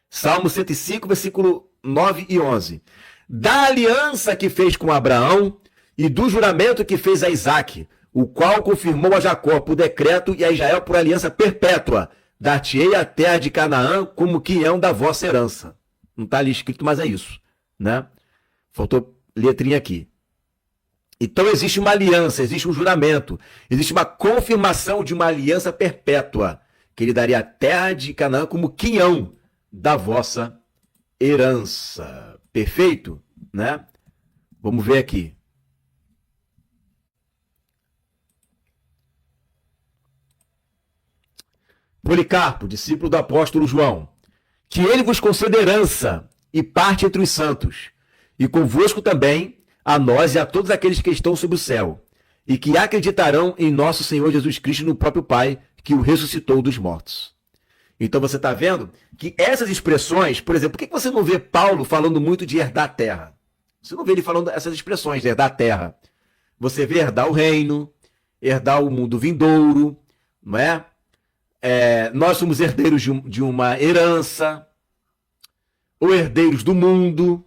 Salmo 105, versículo 9 e 11. Da aliança que fez com Abraão e do juramento que fez a Isaac, o qual confirmou a Jacó por decreto e a Israel por aliança perpétua. Dar-te-ei a terra de Canaã como quião da vossa herança. Não está ali escrito, mas é isso, né? Faltou letrinha aqui. Então existe uma aliança, existe um juramento, existe uma confirmação de uma aliança perpétua, que ele daria a terra de Canaã como quinhão da vossa herança. Perfeito? Né? Vamos ver aqui. Policarpo, discípulo do apóstolo João, que ele vos conceda herança e parte entre os santos, e convosco também a nós e a todos aqueles que estão sob o céu, e que acreditarão em nosso Senhor Jesus Cristo, no próprio Pai, que o ressuscitou dos mortos. Então você está vendo que essas expressões, por exemplo, por que você não vê Paulo falando muito de herdar a terra? Você não vê ele falando essas expressões de herdar a terra. Você vê herdar o reino, herdar o mundo vindouro, não é? Nós somos herdeiros de uma herança, ou herdeiros do mundo,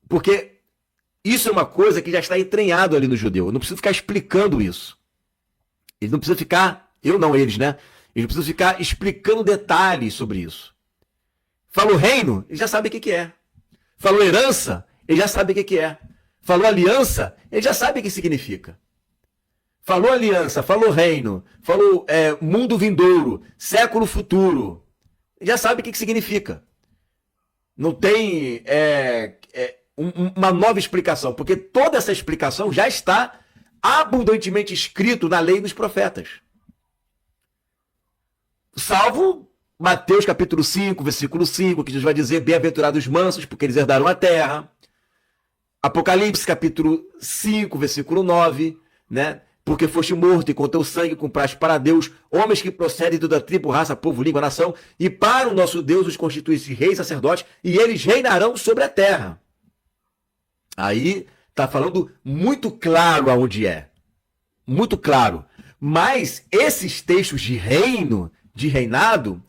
porque isso é uma coisa que já está entranhado ali no judeu. Eu não preciso ficar explicando isso. Eles não precisam ficar, eles, né? Eles não precisam ficar explicando detalhes sobre isso. Falou reino, ele já sabe o que é. Falou herança, ele já sabe o que é. Falou aliança, ele já sabe o que significa. Falou aliança, falou reino, falou mundo vindouro, século futuro. Já sabe o que significa. Não tem uma nova explicação, porque toda essa explicação já está abundantemente escrito na lei dos profetas. Salvo Mateus capítulo 5, versículo 5, que Jesus vai dizer, bem-aventurados os mansos, porque eles herdaram a terra. Apocalipse capítulo 5, versículo 9, né? Porque foste morto e com teu sangue compraste para Deus homens que procedem de toda tribo, raça, povo, língua, nação, e para o nosso Deus os constituísse reis, sacerdotes, e eles reinarão sobre a terra. Aí está falando muito claro aonde é. Muito claro. Mas esses textos de reino, de reinado,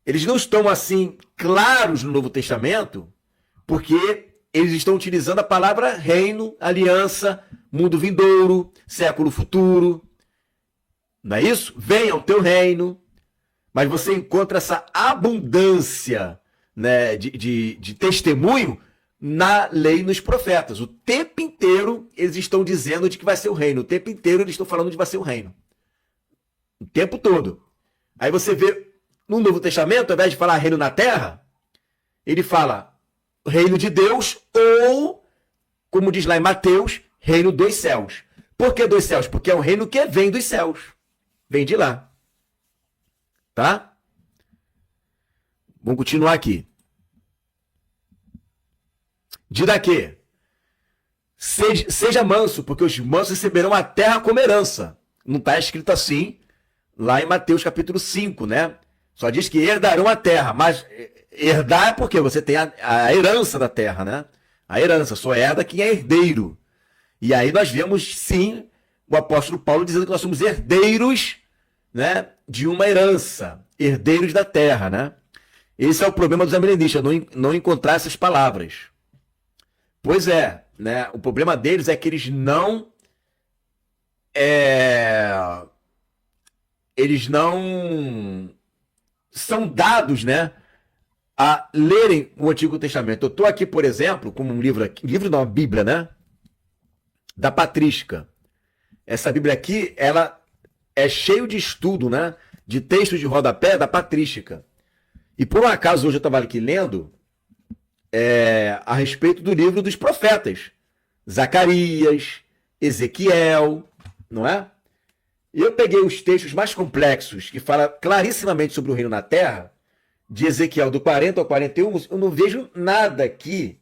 eles não estão assim claros no Novo Testamento, porque eles estão utilizando a palavra reino, aliança, mundo vindouro, século futuro. Não é isso? Venha o teu reino. Mas você encontra essa abundância, né, de testemunho na lei e nos profetas. O tempo inteiro eles estão dizendo de que vai ser o reino. O tempo inteiro eles estão falando de que vai ser o reino. O tempo todo. Aí você vê no Novo Testamento, ao invés de falar reino na terra, ele fala reino de Deus ou, como diz lá em Mateus, reino dos céus. Por que dos céus? Porque é um reino que vem dos céus. Vem de lá. Tá? Vamos continuar aqui. Dirá que seja manso, porque os mansos receberão a terra como herança. Não está escrito assim lá em Mateus capítulo 5, né? Só diz que herdarão a terra, mas herdar é porque você tem a herança da terra, né? A herança, só herda quem é herdeiro. E aí nós vemos, sim, o apóstolo Paulo dizendo que nós somos herdeiros, né, de uma herança, herdeiros da terra, né? Esse é o problema dos amilenistas, não encontrar essas palavras. Pois é, né? O problema deles é que eles não são dados, né, a lerem o Antigo Testamento. Eu estou aqui, por exemplo, com um livro não, uma Bíblia, né, da Patrística. Essa Bíblia aqui, ela é cheio de estudo, né, de textos de rodapé da Patrística. E por um acaso hoje eu estava aqui lendo a respeito do livro dos profetas. Zacarias, Ezequiel, não é? E eu peguei os textos mais complexos, que falam clarissimamente sobre o reino na terra, de Ezequiel do 40 ao 41, eu não vejo nada aqui.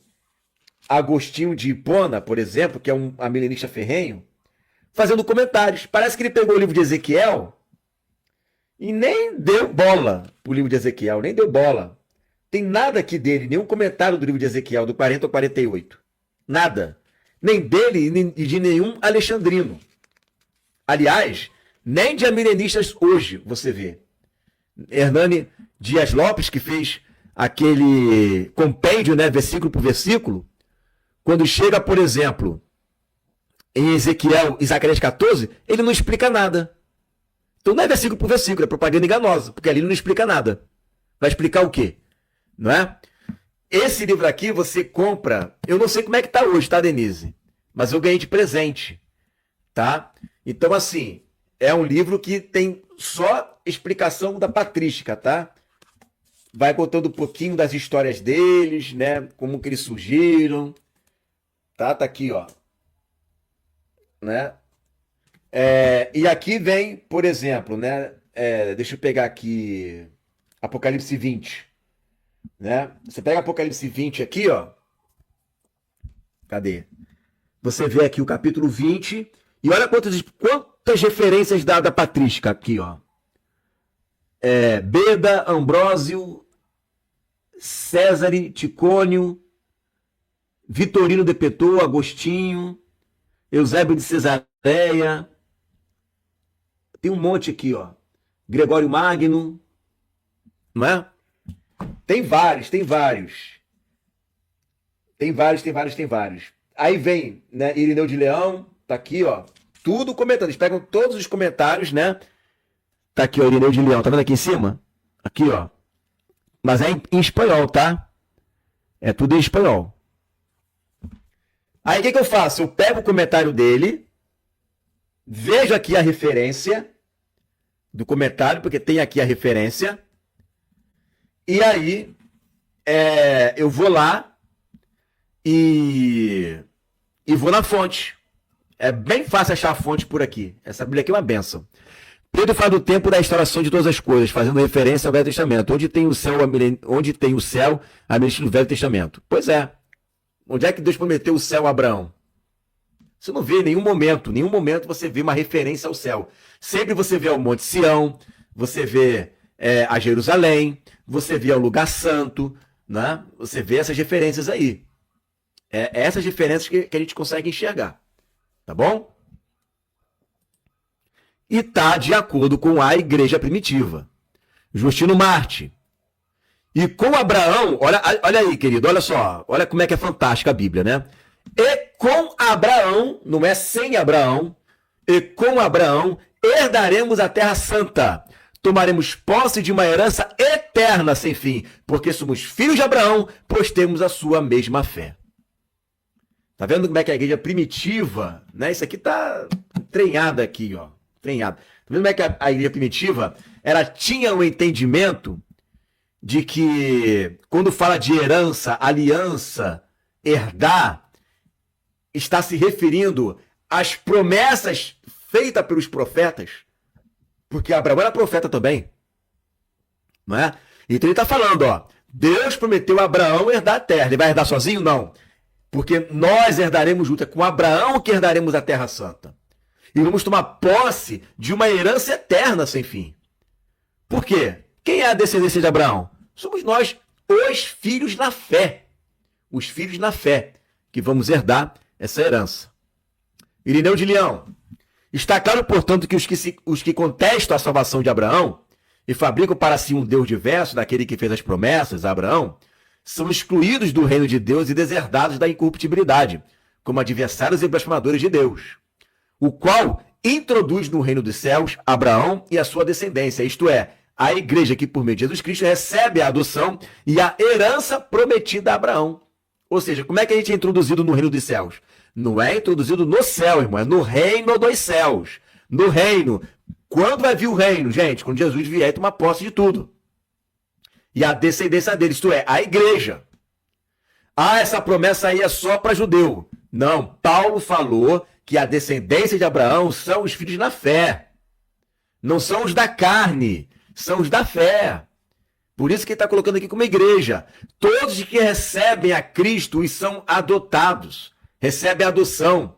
Agostinho de Hipona, por exemplo, que é um amilenista ferrenho, fazendo comentários. Parece que ele pegou o livro de Ezequiel e nem deu bola para o livro de Ezequiel, nem deu bola. Tem nada aqui dele, nenhum comentário do livro de Ezequiel, do 40 ao 48. Nada. Nem dele e de nenhum alexandrino. Aliás, nem de amilenistas hoje, você vê. Hernani Dias Lopes, que fez aquele compêndio, né, versículo por versículo, quando chega, por exemplo, em Ezequiel e Zacarias 14, ele não explica nada. Então não é versículo por versículo, é propaganda enganosa, porque ali não explica nada. Vai explicar o quê? Não é? Esse livro aqui você compra, eu não sei como é que está hoje, tá, Denise? mas eu ganhei de presente, tá? Então, assim, é um livro que tem só explicação da patrística, tá? Vai contando um pouquinho das histórias deles, né? Como que eles surgiram, tá? Tá aqui, ó, né? E aqui vem, por exemplo, né? Deixa eu pegar aqui Apocalipse 20, né? Você pega Apocalipse 20 aqui, ó. Cadê? Você vê aqui o capítulo 20 e olha quantas referências da patrística aqui, ó. Beda, Ambrósio, Césare, Ticônio, Vitorino de Petô, Agostinho, Eusébio de Cesareia. Tem um monte aqui, ó. Gregório Magno, não é? Tem vários. Aí vem, né, Irineu de Leão, tá aqui, ó. Tudo comentando. Eles pegam todos os comentários, né? Tá aqui, ó, Irineu de Leão. Tá vendo aqui em cima? Aqui, ó. Mas é em espanhol, tá? É tudo em espanhol. Aí o que eu faço? Eu pego o comentário dele, vejo aqui a referência do comentário, porque tem aqui a referência. E aí eu vou lá e vou na fonte. É bem fácil achar a fonte por aqui. Essa Bíblia aqui é uma bênção. Pedro fala do tempo da instauração de todas as coisas, fazendo referência ao Velho Testamento. Onde tem o céu, a medida do Velho Testamento? Pois é. Onde é que Deus prometeu o céu a Abraão? Você não vê em nenhum momento você vê uma referência ao céu. Sempre você vê ao Monte Sião, você vê a Jerusalém, você vê ao lugar santo, né? Você vê essas referências aí. Essas referências que a gente consegue enxergar. Tá bom? E tá de acordo com a igreja primitiva. Justino Marte. E com Abraão, olha aí, querido, olha só, olha como é que é fantástica a Bíblia, né? E com Abraão, não é sem Abraão, e com Abraão herdaremos a terra santa. Tomaremos posse de uma herança eterna sem fim, porque somos filhos de Abraão, pois temos a sua mesma fé. Tá vendo como é que a igreja primitiva, né? Isso aqui tá treinado aqui, ó. Treinado. Tá vendo como é que a igreja primitiva, ela tinha um entendimento de que quando fala de herança, aliança, herdar, está se referindo às promessas feitas pelos profetas, porque Abraão era profeta também, não é? Então ele está falando, ó, Deus prometeu a Abraão herdar a terra. Ele vai herdar sozinho? Não. Porque nós herdaremos junto, é com Abraão que herdaremos a terra santa. E vamos tomar posse de uma herança eterna sem fim. Por quê? Quem é a descendência de Abraão? Somos nós, os filhos na fé. Os filhos na fé, que vamos herdar essa herança. Irineu de Leão. Está claro, portanto, que os que contestam a salvação de Abraão e fabricam para si um Deus diverso daquele que fez as promessas a Abraão, são excluídos do reino de Deus e deserdados da incorruptibilidade, como adversários e blasfemadores de Deus, o qual introduz no reino dos céus Abraão e a sua descendência, isto é, a igreja que por meio de Jesus Cristo recebe a adoção e a herança prometida a Abraão. Ou seja, como é que a gente é introduzido no reino dos céus? Não é introduzido no céu, irmão, é no reino dos céus. No reino. Quando vai vir o reino, gente? Quando Jesus vier e tomar posse de tudo. E a descendência dele, isto é, a igreja. Ah, essa promessa aí é só para judeu. Não, Paulo falou que a descendência de Abraão são os filhos na fé. Não são os da carne, são os da fé. Por isso que ele está colocando aqui como igreja. Todos que recebem a Cristo e são adotados, recebem a adoção.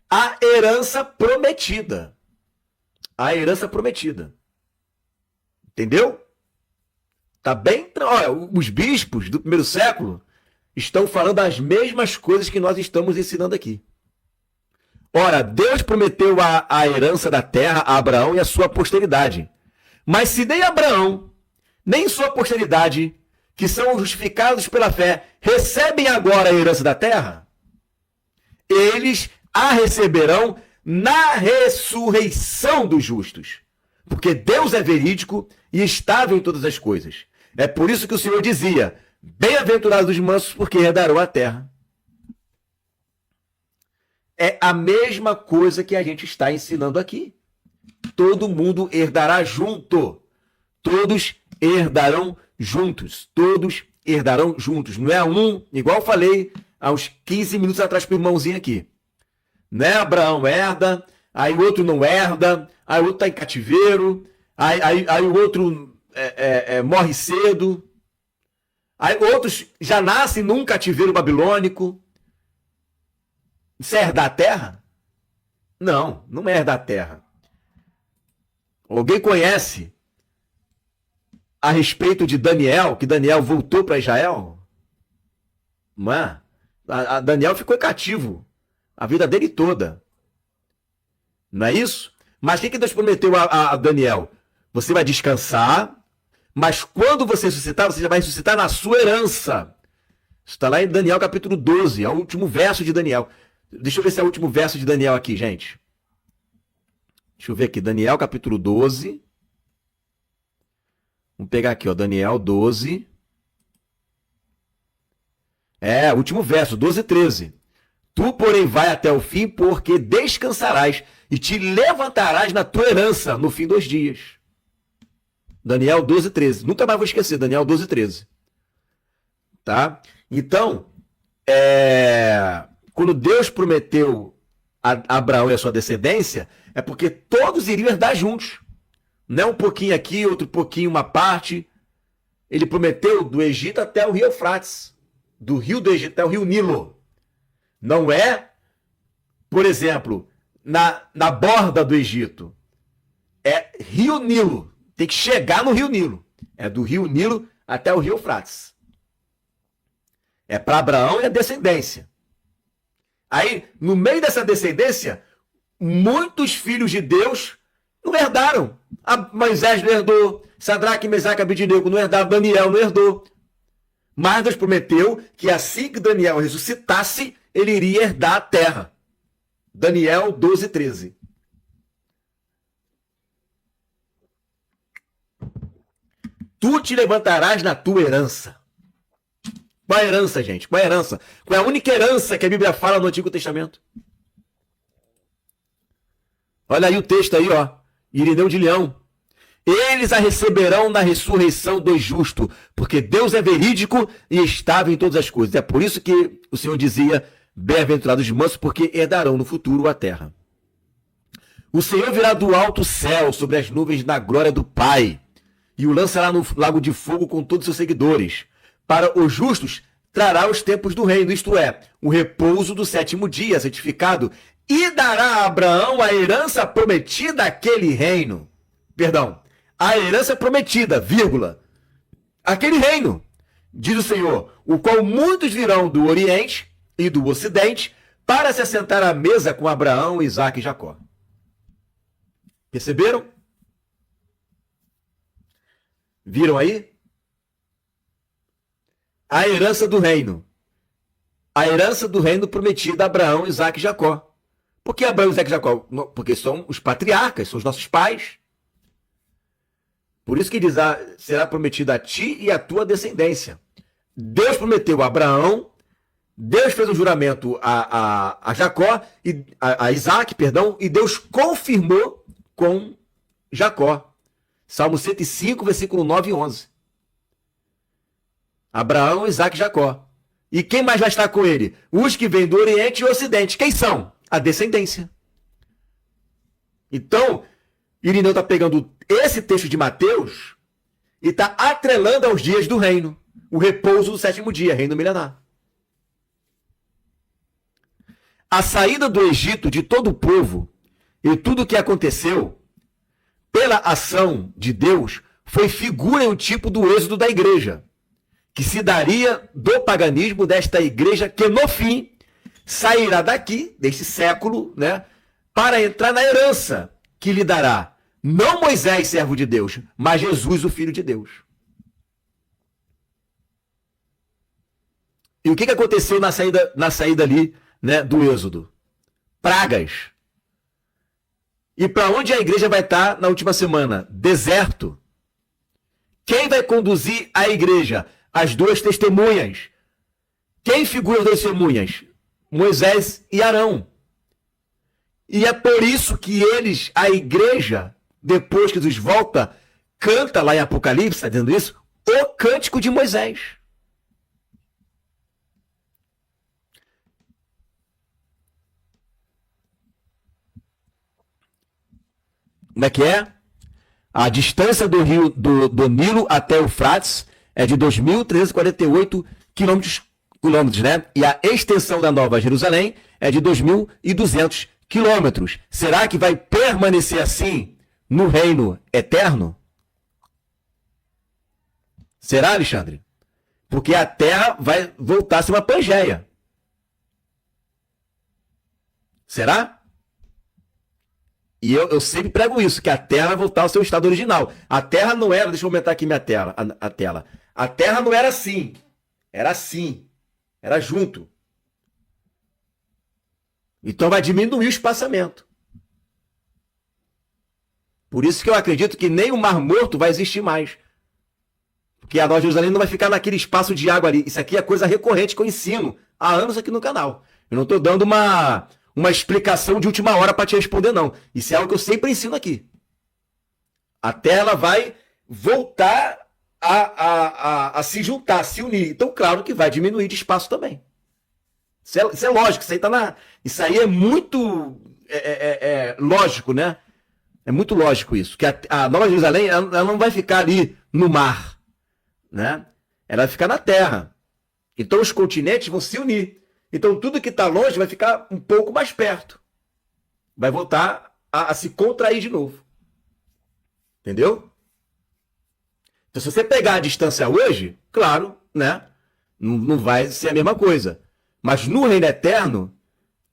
A herança prometida. A herança prometida. Entendeu? Tá bem? Olha, os bispos do primeiro século estão falando as mesmas coisas que nós estamos ensinando aqui. Ora, Deus prometeu a herança da terra a Abraão e a sua posteridade. Mas se nem Abraão, nem sua posteridade, que são justificados pela fé, recebem agora a herança da terra, eles a receberão na ressurreição dos justos. Porque Deus é verídico e estável em todas as coisas. É por isso que o Senhor dizia, bem-aventurados os mansos, porque herdarão a terra. É a mesma coisa que a gente está ensinando aqui. Todo mundo herdará junto. Todos herdarão juntos. Todos herdarão juntos. Não é um, igual eu falei há uns 15 minutos atrás para o irmãozinho aqui. Né? Abraão herda, aí o outro não herda, aí o outro está em cativeiro, aí o outro morre cedo, aí outros já nascem num cativeiro babilônico. Isso é herdar a terra? Não, não é herdar a terra. Alguém conhece a respeito de Daniel, que Daniel voltou para Israel? Não é? A Daniel ficou cativo a vida dele toda. Não é isso? Mas o que Deus prometeu a Daniel? Você vai descansar, mas quando você ressuscitar, você já vai ressuscitar na sua herança. Isso está lá em Daniel capítulo 12, é o último verso de Daniel. Deixa eu ver se é o último verso de Daniel aqui, gente. Deixa eu ver aqui, Daniel capítulo 12. Vamos pegar aqui, ó, Daniel 12. Último verso, 12 e 13. Tu, porém, vai até o fim, porque descansarás e te levantarás na tua herança no fim dos dias. Daniel 12, 13. Nunca mais vou esquecer, Daniel 12, 13. Tá? Então, quando Deus prometeu a Abraão e a sua descendência, é porque todos iriam herdar juntos. Não é um pouquinho aqui, outro pouquinho, uma parte. Ele prometeu do Egito até o rio Eufrates. Do rio do Egito até o rio Nilo. Não é, por exemplo, na borda do Egito. É rio Nilo. Tem que chegar no rio Nilo. É do rio Nilo até o rio Eufrates. É para Abraão e a descendência. Aí, no meio dessa descendência, muitos filhos de Deus não herdaram. Moisés não herdou, Sadraque, Mesaque e Abednego não herdaram, Daniel não herdou. Mas Deus prometeu que assim que Daniel ressuscitasse, ele iria herdar a terra. Daniel 12, 13. Tu te levantarás na tua herança. Qual é a herança, gente? Qual é a herança? Qual é a única herança que a Bíblia fala no Antigo Testamento? Olha aí o texto aí, ó. Irineu de Leão. Eles a receberão na ressurreição dos justos, porque Deus é verídico e estável em todas as coisas. É por isso que o Senhor dizia, bem-aventurados os mansos, porque herdarão no futuro a terra. O Senhor virá do alto céu, sobre as nuvens na glória do Pai, e o lançará no lago de fogo com todos os seus seguidores. Para os justos, trará os tempos do reino, isto é, o repouso do sétimo dia, santificado, e dará a Abraão a herança prometida àquele reino. Perdão, a herança prometida, vírgula, aquele reino, diz o Senhor, o qual muitos virão do Oriente e do Ocidente para se assentar à mesa com Abraão, Isaque e Jacó. Perceberam? Viram aí? A herança do reino. A herança do reino prometida a Abraão, Isaque e Jacó. Por que Abraão, Isaque e Jacó? Porque são os patriarcas, são os nossos pais. Por isso que diz, será prometida a ti e a tua descendência. Deus prometeu a Abraão, Deus fez um juramento a Jacó, a Isaque, perdão, e Deus confirmou com Jacó. Salmo 105, versículo 9 e 11. Abraão, Isaque e Jacó. E quem mais vai estar com ele? Os que vêm do Oriente e Ocidente. Quem são? A descendência. Então, Irineu está pegando esse texto de Mateus e está atrelando aos dias do reino. O repouso do sétimo dia, reino milenar. A saída do Egito de todo o povo e tudo o que aconteceu pela ação de Deus foi figura e um tipo do êxodo da igreja, que se daria do paganismo desta igreja que no fim sairá daqui, deste século, né, para entrar na herança que lhe dará não Moisés, servo de Deus, mas Jesus, o Filho de Deus. E o que aconteceu na saída ali, né, do êxodo? Pragas. E para onde a igreja vai estar na última semana? Deserto. Quem vai conduzir a igreja? As duas testemunhas. Quem figura as duas testemunhas? Moisés e Arão. E é por isso que eles, a igreja, depois que Jesus volta, canta lá em Apocalipse, está dizendo isso, o cântico de Moisés. Como é que é? A distância do rio do Nilo até o Eufrates é de 2.348 quilômetros, né? E a extensão da Nova Jerusalém é de 2.200 quilômetros. Será que vai permanecer assim no reino eterno? Será, Alexandre? Porque a Terra vai voltar a ser uma Pangeia. Será? E eu sempre prego isso, que a Terra vai voltar ao seu estado original. A Terra não era, deixa eu aumentar aqui minha tela, a tela. A Terra não era assim. Era assim. Era junto. Então vai diminuir o espaçamento. Por isso que eu acredito que nem o Mar Morto vai existir mais. Porque a Nova Jerusalém não vai ficar naquele espaço de água ali. Isso aqui é coisa recorrente que eu ensino há anos aqui no canal. Eu não estou dando uma explicação de última hora para te responder, não. Isso é algo que eu sempre ensino aqui. A Terra ela vai voltar a se juntar, a se unir. Então, claro que vai diminuir de espaço também. Isso é lógico, isso aí é muito lógico, né? É muito lógico isso. Que a Nova Jerusalém ela não vai ficar ali no mar, né? Ela vai ficar na terra. Então os continentes vão se unir. Então tudo que está longe vai ficar um pouco mais perto. Vai voltar a se contrair de novo. Entendeu? Então se você pegar a distância hoje, claro, né? Não vai ser a mesma coisa. Mas no reino eterno,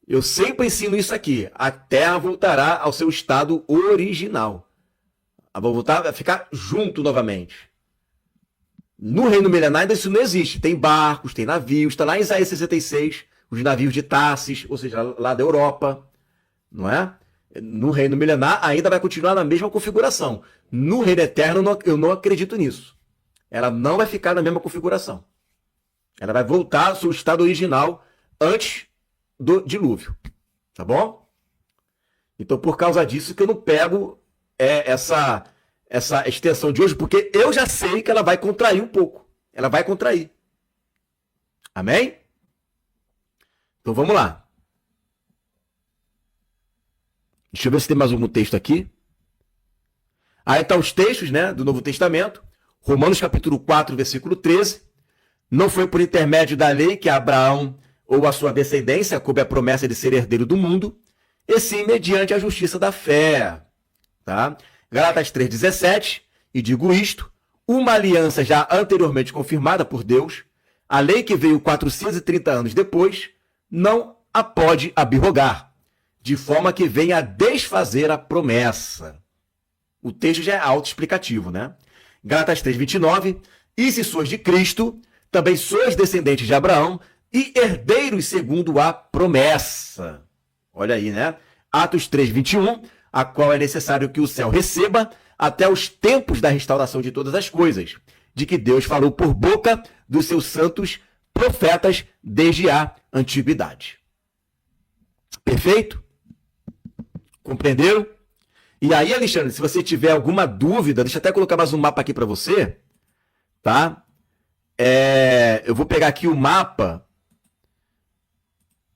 eu sempre ensino isso aqui. A terra voltará ao seu estado original. Ela vai voltar a ficar junto novamente. No reino milenar ainda isso não existe. Tem barcos, tem navios. Está lá em Isaías 66, os navios de Tarsis, ou seja, lá da Europa. Não é? No reino milenar ainda vai continuar na mesma configuração. No reino eterno eu não acredito nisso. Ela não vai ficar na mesma configuração. Ela vai voltar ao seu estado original antes do dilúvio. Tá bom? Então, por causa disso que eu não pego essa extensão de hoje, porque eu já sei que ela vai contrair um pouco. Ela vai contrair. Amém? Então, vamos lá. Deixa eu ver se tem mais algum texto aqui. Aí estão os textos, né, do Novo Testamento. Romanos capítulo 4, versículo 13. Não foi por intermédio da lei que Abraão ou a sua descendência coube a promessa de ser herdeiro do mundo, e sim mediante a justiça da fé. Tá? Gálatas 3,17, e digo isto, uma aliança já anteriormente confirmada por Deus, a lei que veio 430 anos depois, não a pode abrogar, de forma que venha a desfazer a promessa. O texto já é autoexplicativo, né? Gálatas 3,29, e se sois de Cristo, também sois descendentes de Abraão e herdeiros segundo a promessa. Olha aí, né? Atos 3,21, a qual é necessário que o céu receba até os tempos da restauração de todas as coisas, de que Deus falou por boca dos seus santos profetas desde a antiguidade. Perfeito? Compreenderam? E aí, Alexandre, se você tiver alguma dúvida, deixa eu até colocar mais um mapa aqui para você, tá? Eu vou pegar aqui o mapa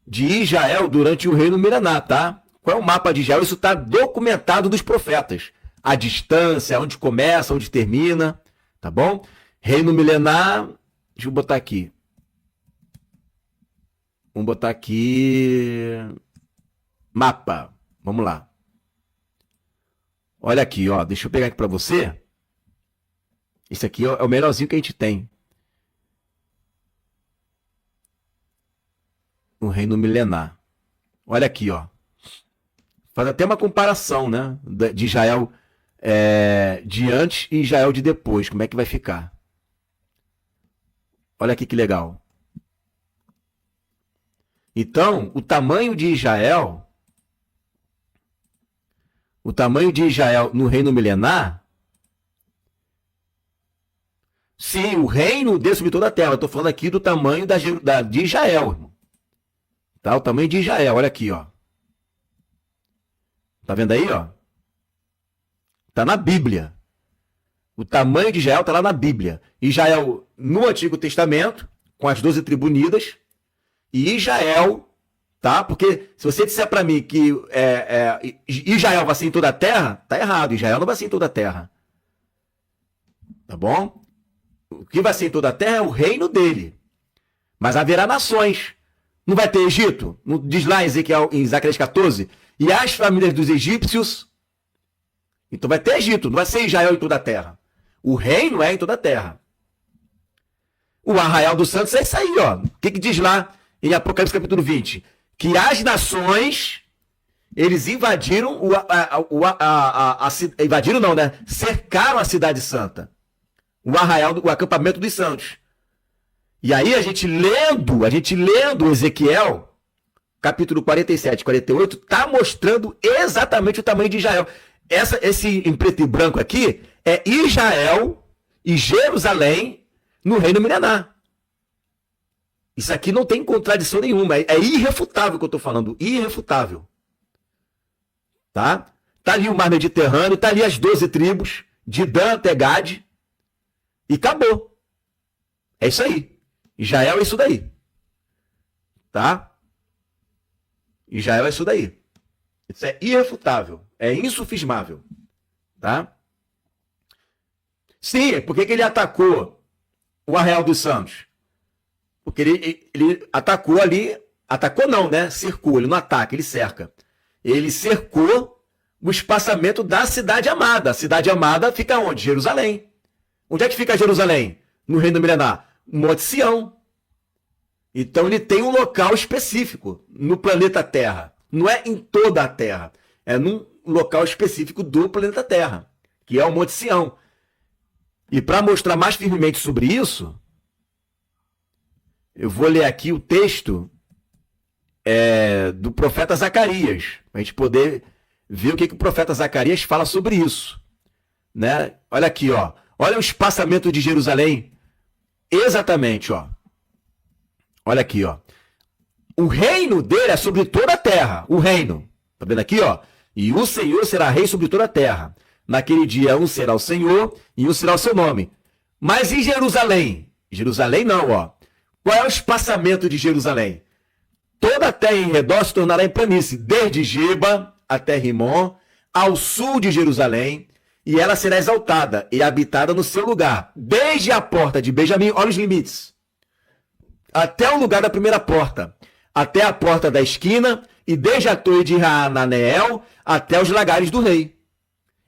de Israel durante o reino milenar, tá? Qual é o mapa de Israel? Isso está documentado dos profetas. A distância, onde começa, onde termina, tá bom? Reino milenar, deixa eu botar aqui. Vamos botar aqui mapa. Vamos lá. Olha aqui, ó. Deixa eu pegar aqui para você. Esse aqui é o melhorzinho que a gente tem. O reino milenar. Olha aqui, ó. Faz até uma comparação, né? De Israel de antes e Israel de depois. Como é que vai ficar? Olha aqui que legal. Então, o tamanho de Israel no reino milenar, sim, o reino desce sobre toda a terra. Eu estou falando aqui do tamanho de Israel, irmão. Tá? O tamanho de Israel, olha aqui, ó. Tá vendo aí, ó? Tá na Bíblia. O tamanho de Israel tá lá na Bíblia. Israel no Antigo Testamento, com as 12 tribos unidas, e Israel, tá? Porque se você disser para mim que Israel vai ser em toda a terra, tá errado. Israel não vai ser em toda a terra. Tá bom? O que vai ser em toda a terra é o reino dele. Mas haverá nações. Não vai ter Egito? Não diz lá em Zacarias 14? E as famílias dos egípcios? Então vai ter Egito, não vai ser Israel em toda a terra. O reino é em toda a terra. O arraial dos santos é isso aí, ó. O que diz lá em Apocalipse capítulo 20? Que as nações, eles invadiram invadiram não, né? Cercaram a cidade santa. O arraial, o acampamento dos santos. E aí a gente lendo Ezequiel, capítulo 47, 48, tá mostrando exatamente o tamanho de Israel. Esse em preto e branco aqui é Israel e Jerusalém no reino milenar. Isso aqui não tem contradição nenhuma. É irrefutável o que eu estou falando. Irrefutável. Tá? Tá ali o mar Mediterrâneo, tá ali as 12 tribos, de Dan até Gade. E acabou. É isso aí. Israel é isso daí. Tá? Israel é isso daí. Isso é irrefutável. É insufismável. Tá? Sim, por que ele atacou o arraial dos santos? Porque ele atacou ali. Atacou não, né? Cercou. Ele não ataca, ele cerca. Ele cercou o espaçamento da cidade amada. A cidade amada fica onde? Jerusalém. Onde é que fica Jerusalém? No reino milenar. Monte Sião. Então ele tem um local específico no planeta Terra. Não é em toda a Terra. É num local específico do planeta Terra, que é o Monte Sião. E para mostrar mais firmemente sobre isso, eu vou ler aqui o texto do profeta Zacarias, para a gente poder ver o que o profeta Zacarias fala sobre isso. Né? Olha aqui, ó. Olha o espaçamento de Jerusalém. Exatamente, ó. Olha aqui, ó. O reino dele é sobre toda a terra. O reino. Tá vendo aqui, ó? E o Senhor será rei sobre toda a terra. Naquele dia, um será o Senhor e um será o seu nome. Mas em Jerusalém? Jerusalém não, ó. Qual é o espaçamento de Jerusalém? Toda a terra em redor se tornará em planície, desde Geba até Rimon, ao sul de Jerusalém, e ela será exaltada e habitada no seu lugar, desde a porta de Benjamim, olha os limites, até o lugar da primeira porta, até a porta da esquina, e desde a torre de Hananeel até os lagares do rei.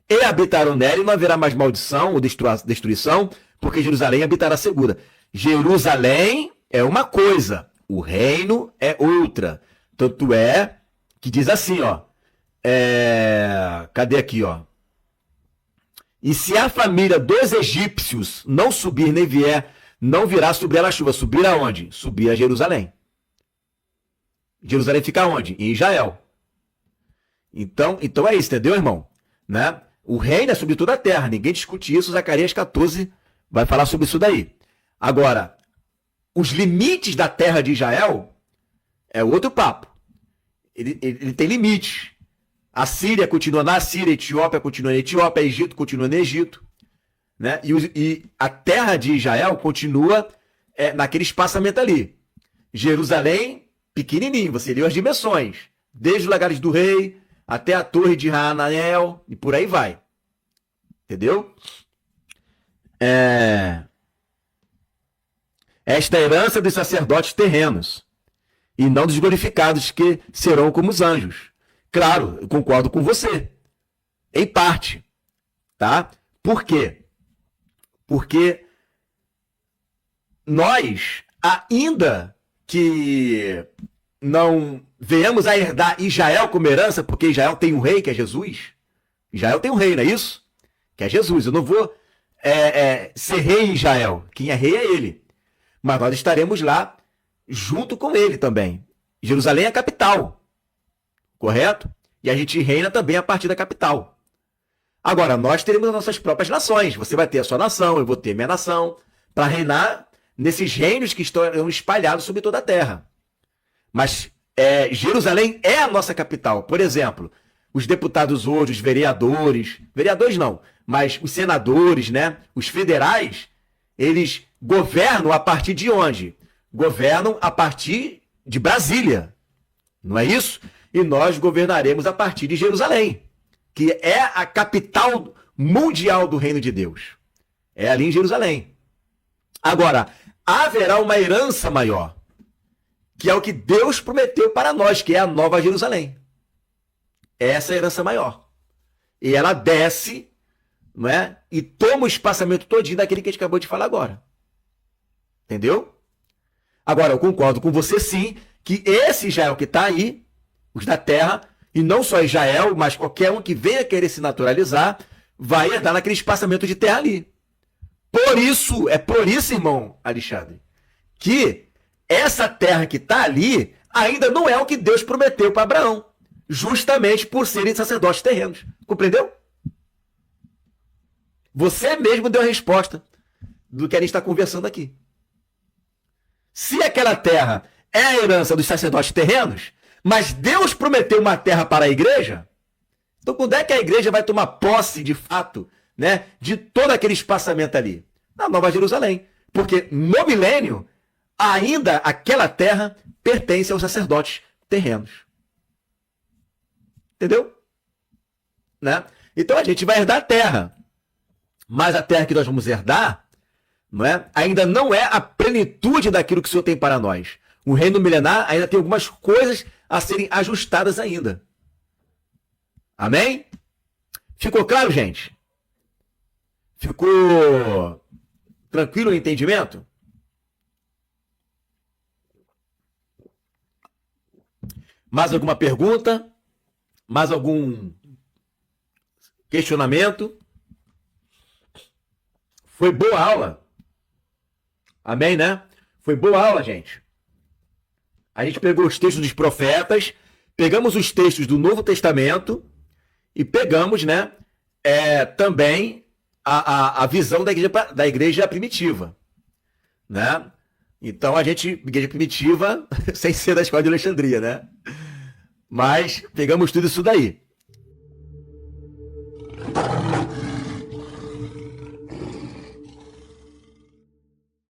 E habitarão nela e não haverá mais maldição ou destruição, porque Jerusalém habitará segura. Jerusalém é uma coisa, o reino é outra. Tanto é que diz assim, ó. Cadê aqui, ó? E se a família dos egípcios não subir nem vier, não virá sobre ela a chuva. Subir aonde? Subir a Jerusalém. Jerusalém fica onde? Em Israel. Então é isso, entendeu, irmão? Né? O reino é sobre toda a terra. Ninguém discute isso. Zacarias 14 vai falar sobre isso daí. Agora, os limites da terra de Israel é outro papo. Ele tem limites. A Síria continua na Síria, a Etiópia continua na Etiópia, Egito continua no Egito. Né? E a terra de Israel continua naquele espaçamento ali. Jerusalém, pequenininho, você leu as dimensões. Desde os lagares do rei até a torre de Hananeel e por aí vai. Entendeu? Esta é a herança dos sacerdotes terrenos e não dos glorificados que serão como os anjos. Claro, eu concordo com você. Em parte. Tá? Por quê? Porque nós, ainda que não venhamos a herdar Israel como herança, porque Israel tem um rei, que é Jesus. Israel tem um rei, não é isso? Que é Jesus. Eu não vou ser rei em Israel. Quem é rei é ele. Mas nós estaremos lá junto com ele também. Jerusalém é a capital. Correto? E a gente reina também a partir da capital. Agora, nós teremos as nossas próprias nações. Você vai ter a sua nação, eu vou ter minha nação, para reinar nesses reinos que estão espalhados sobre toda a terra. Mas Jerusalém é a nossa capital. Por exemplo, Os deputados hoje, os vereadores não, mas os senadores, né? Os federais, eles governam a partir de onde? Governam a partir de Brasília, não é isso? E nós governaremos a partir de Jerusalém, que é a capital mundial do reino de Deus. É ali em Jerusalém. Agora, haverá uma herança maior, que é o que Deus prometeu para nós, que é a Nova Jerusalém. Essa é a herança maior. E ela desce, não é? E toma o espaçamento todinho daquele que a gente acabou de falar agora. Entendeu? Agora, eu concordo com você sim, que esse Israel que está aí, os da terra, e não só Israel, mas qualquer um que venha querer se naturalizar, vai herdar naquele espaçamento de terra ali. Por isso, irmão Alexandre, que essa terra que está ali ainda não é o que Deus prometeu para Abraão, justamente por serem sacerdotes terrenos. Compreendeu? Você mesmo deu a resposta do que a gente está conversando aqui. Se aquela terra é a herança dos sacerdotes terrenos, mas Deus prometeu uma terra para a igreja, então quando é que a igreja vai tomar posse, de fato, né, de todo aquele espaçamento ali? Na Nova Jerusalém. Porque no milênio, ainda aquela terra pertence aos sacerdotes terrenos. Entendeu? Né? Então a gente vai herdar a terra. Mas a terra que nós vamos herdar, não é? Ainda não é a plenitude daquilo que o Senhor tem para nós. O reino milenar ainda tem algumas coisas a serem ajustadas ainda. Amém? Ficou claro, gente? Ficou tranquilo o entendimento? Mais alguma pergunta? Mais algum questionamento? Foi boa aula. Amém, né? Foi boa aula, gente. A gente pegou os textos dos profetas, pegamos os textos do Novo Testamento e pegamos, né, também a visão da igreja primitiva, né? Então a gente, igreja primitiva, sem ser da escola de Alexandria, né? Mas pegamos tudo isso daí.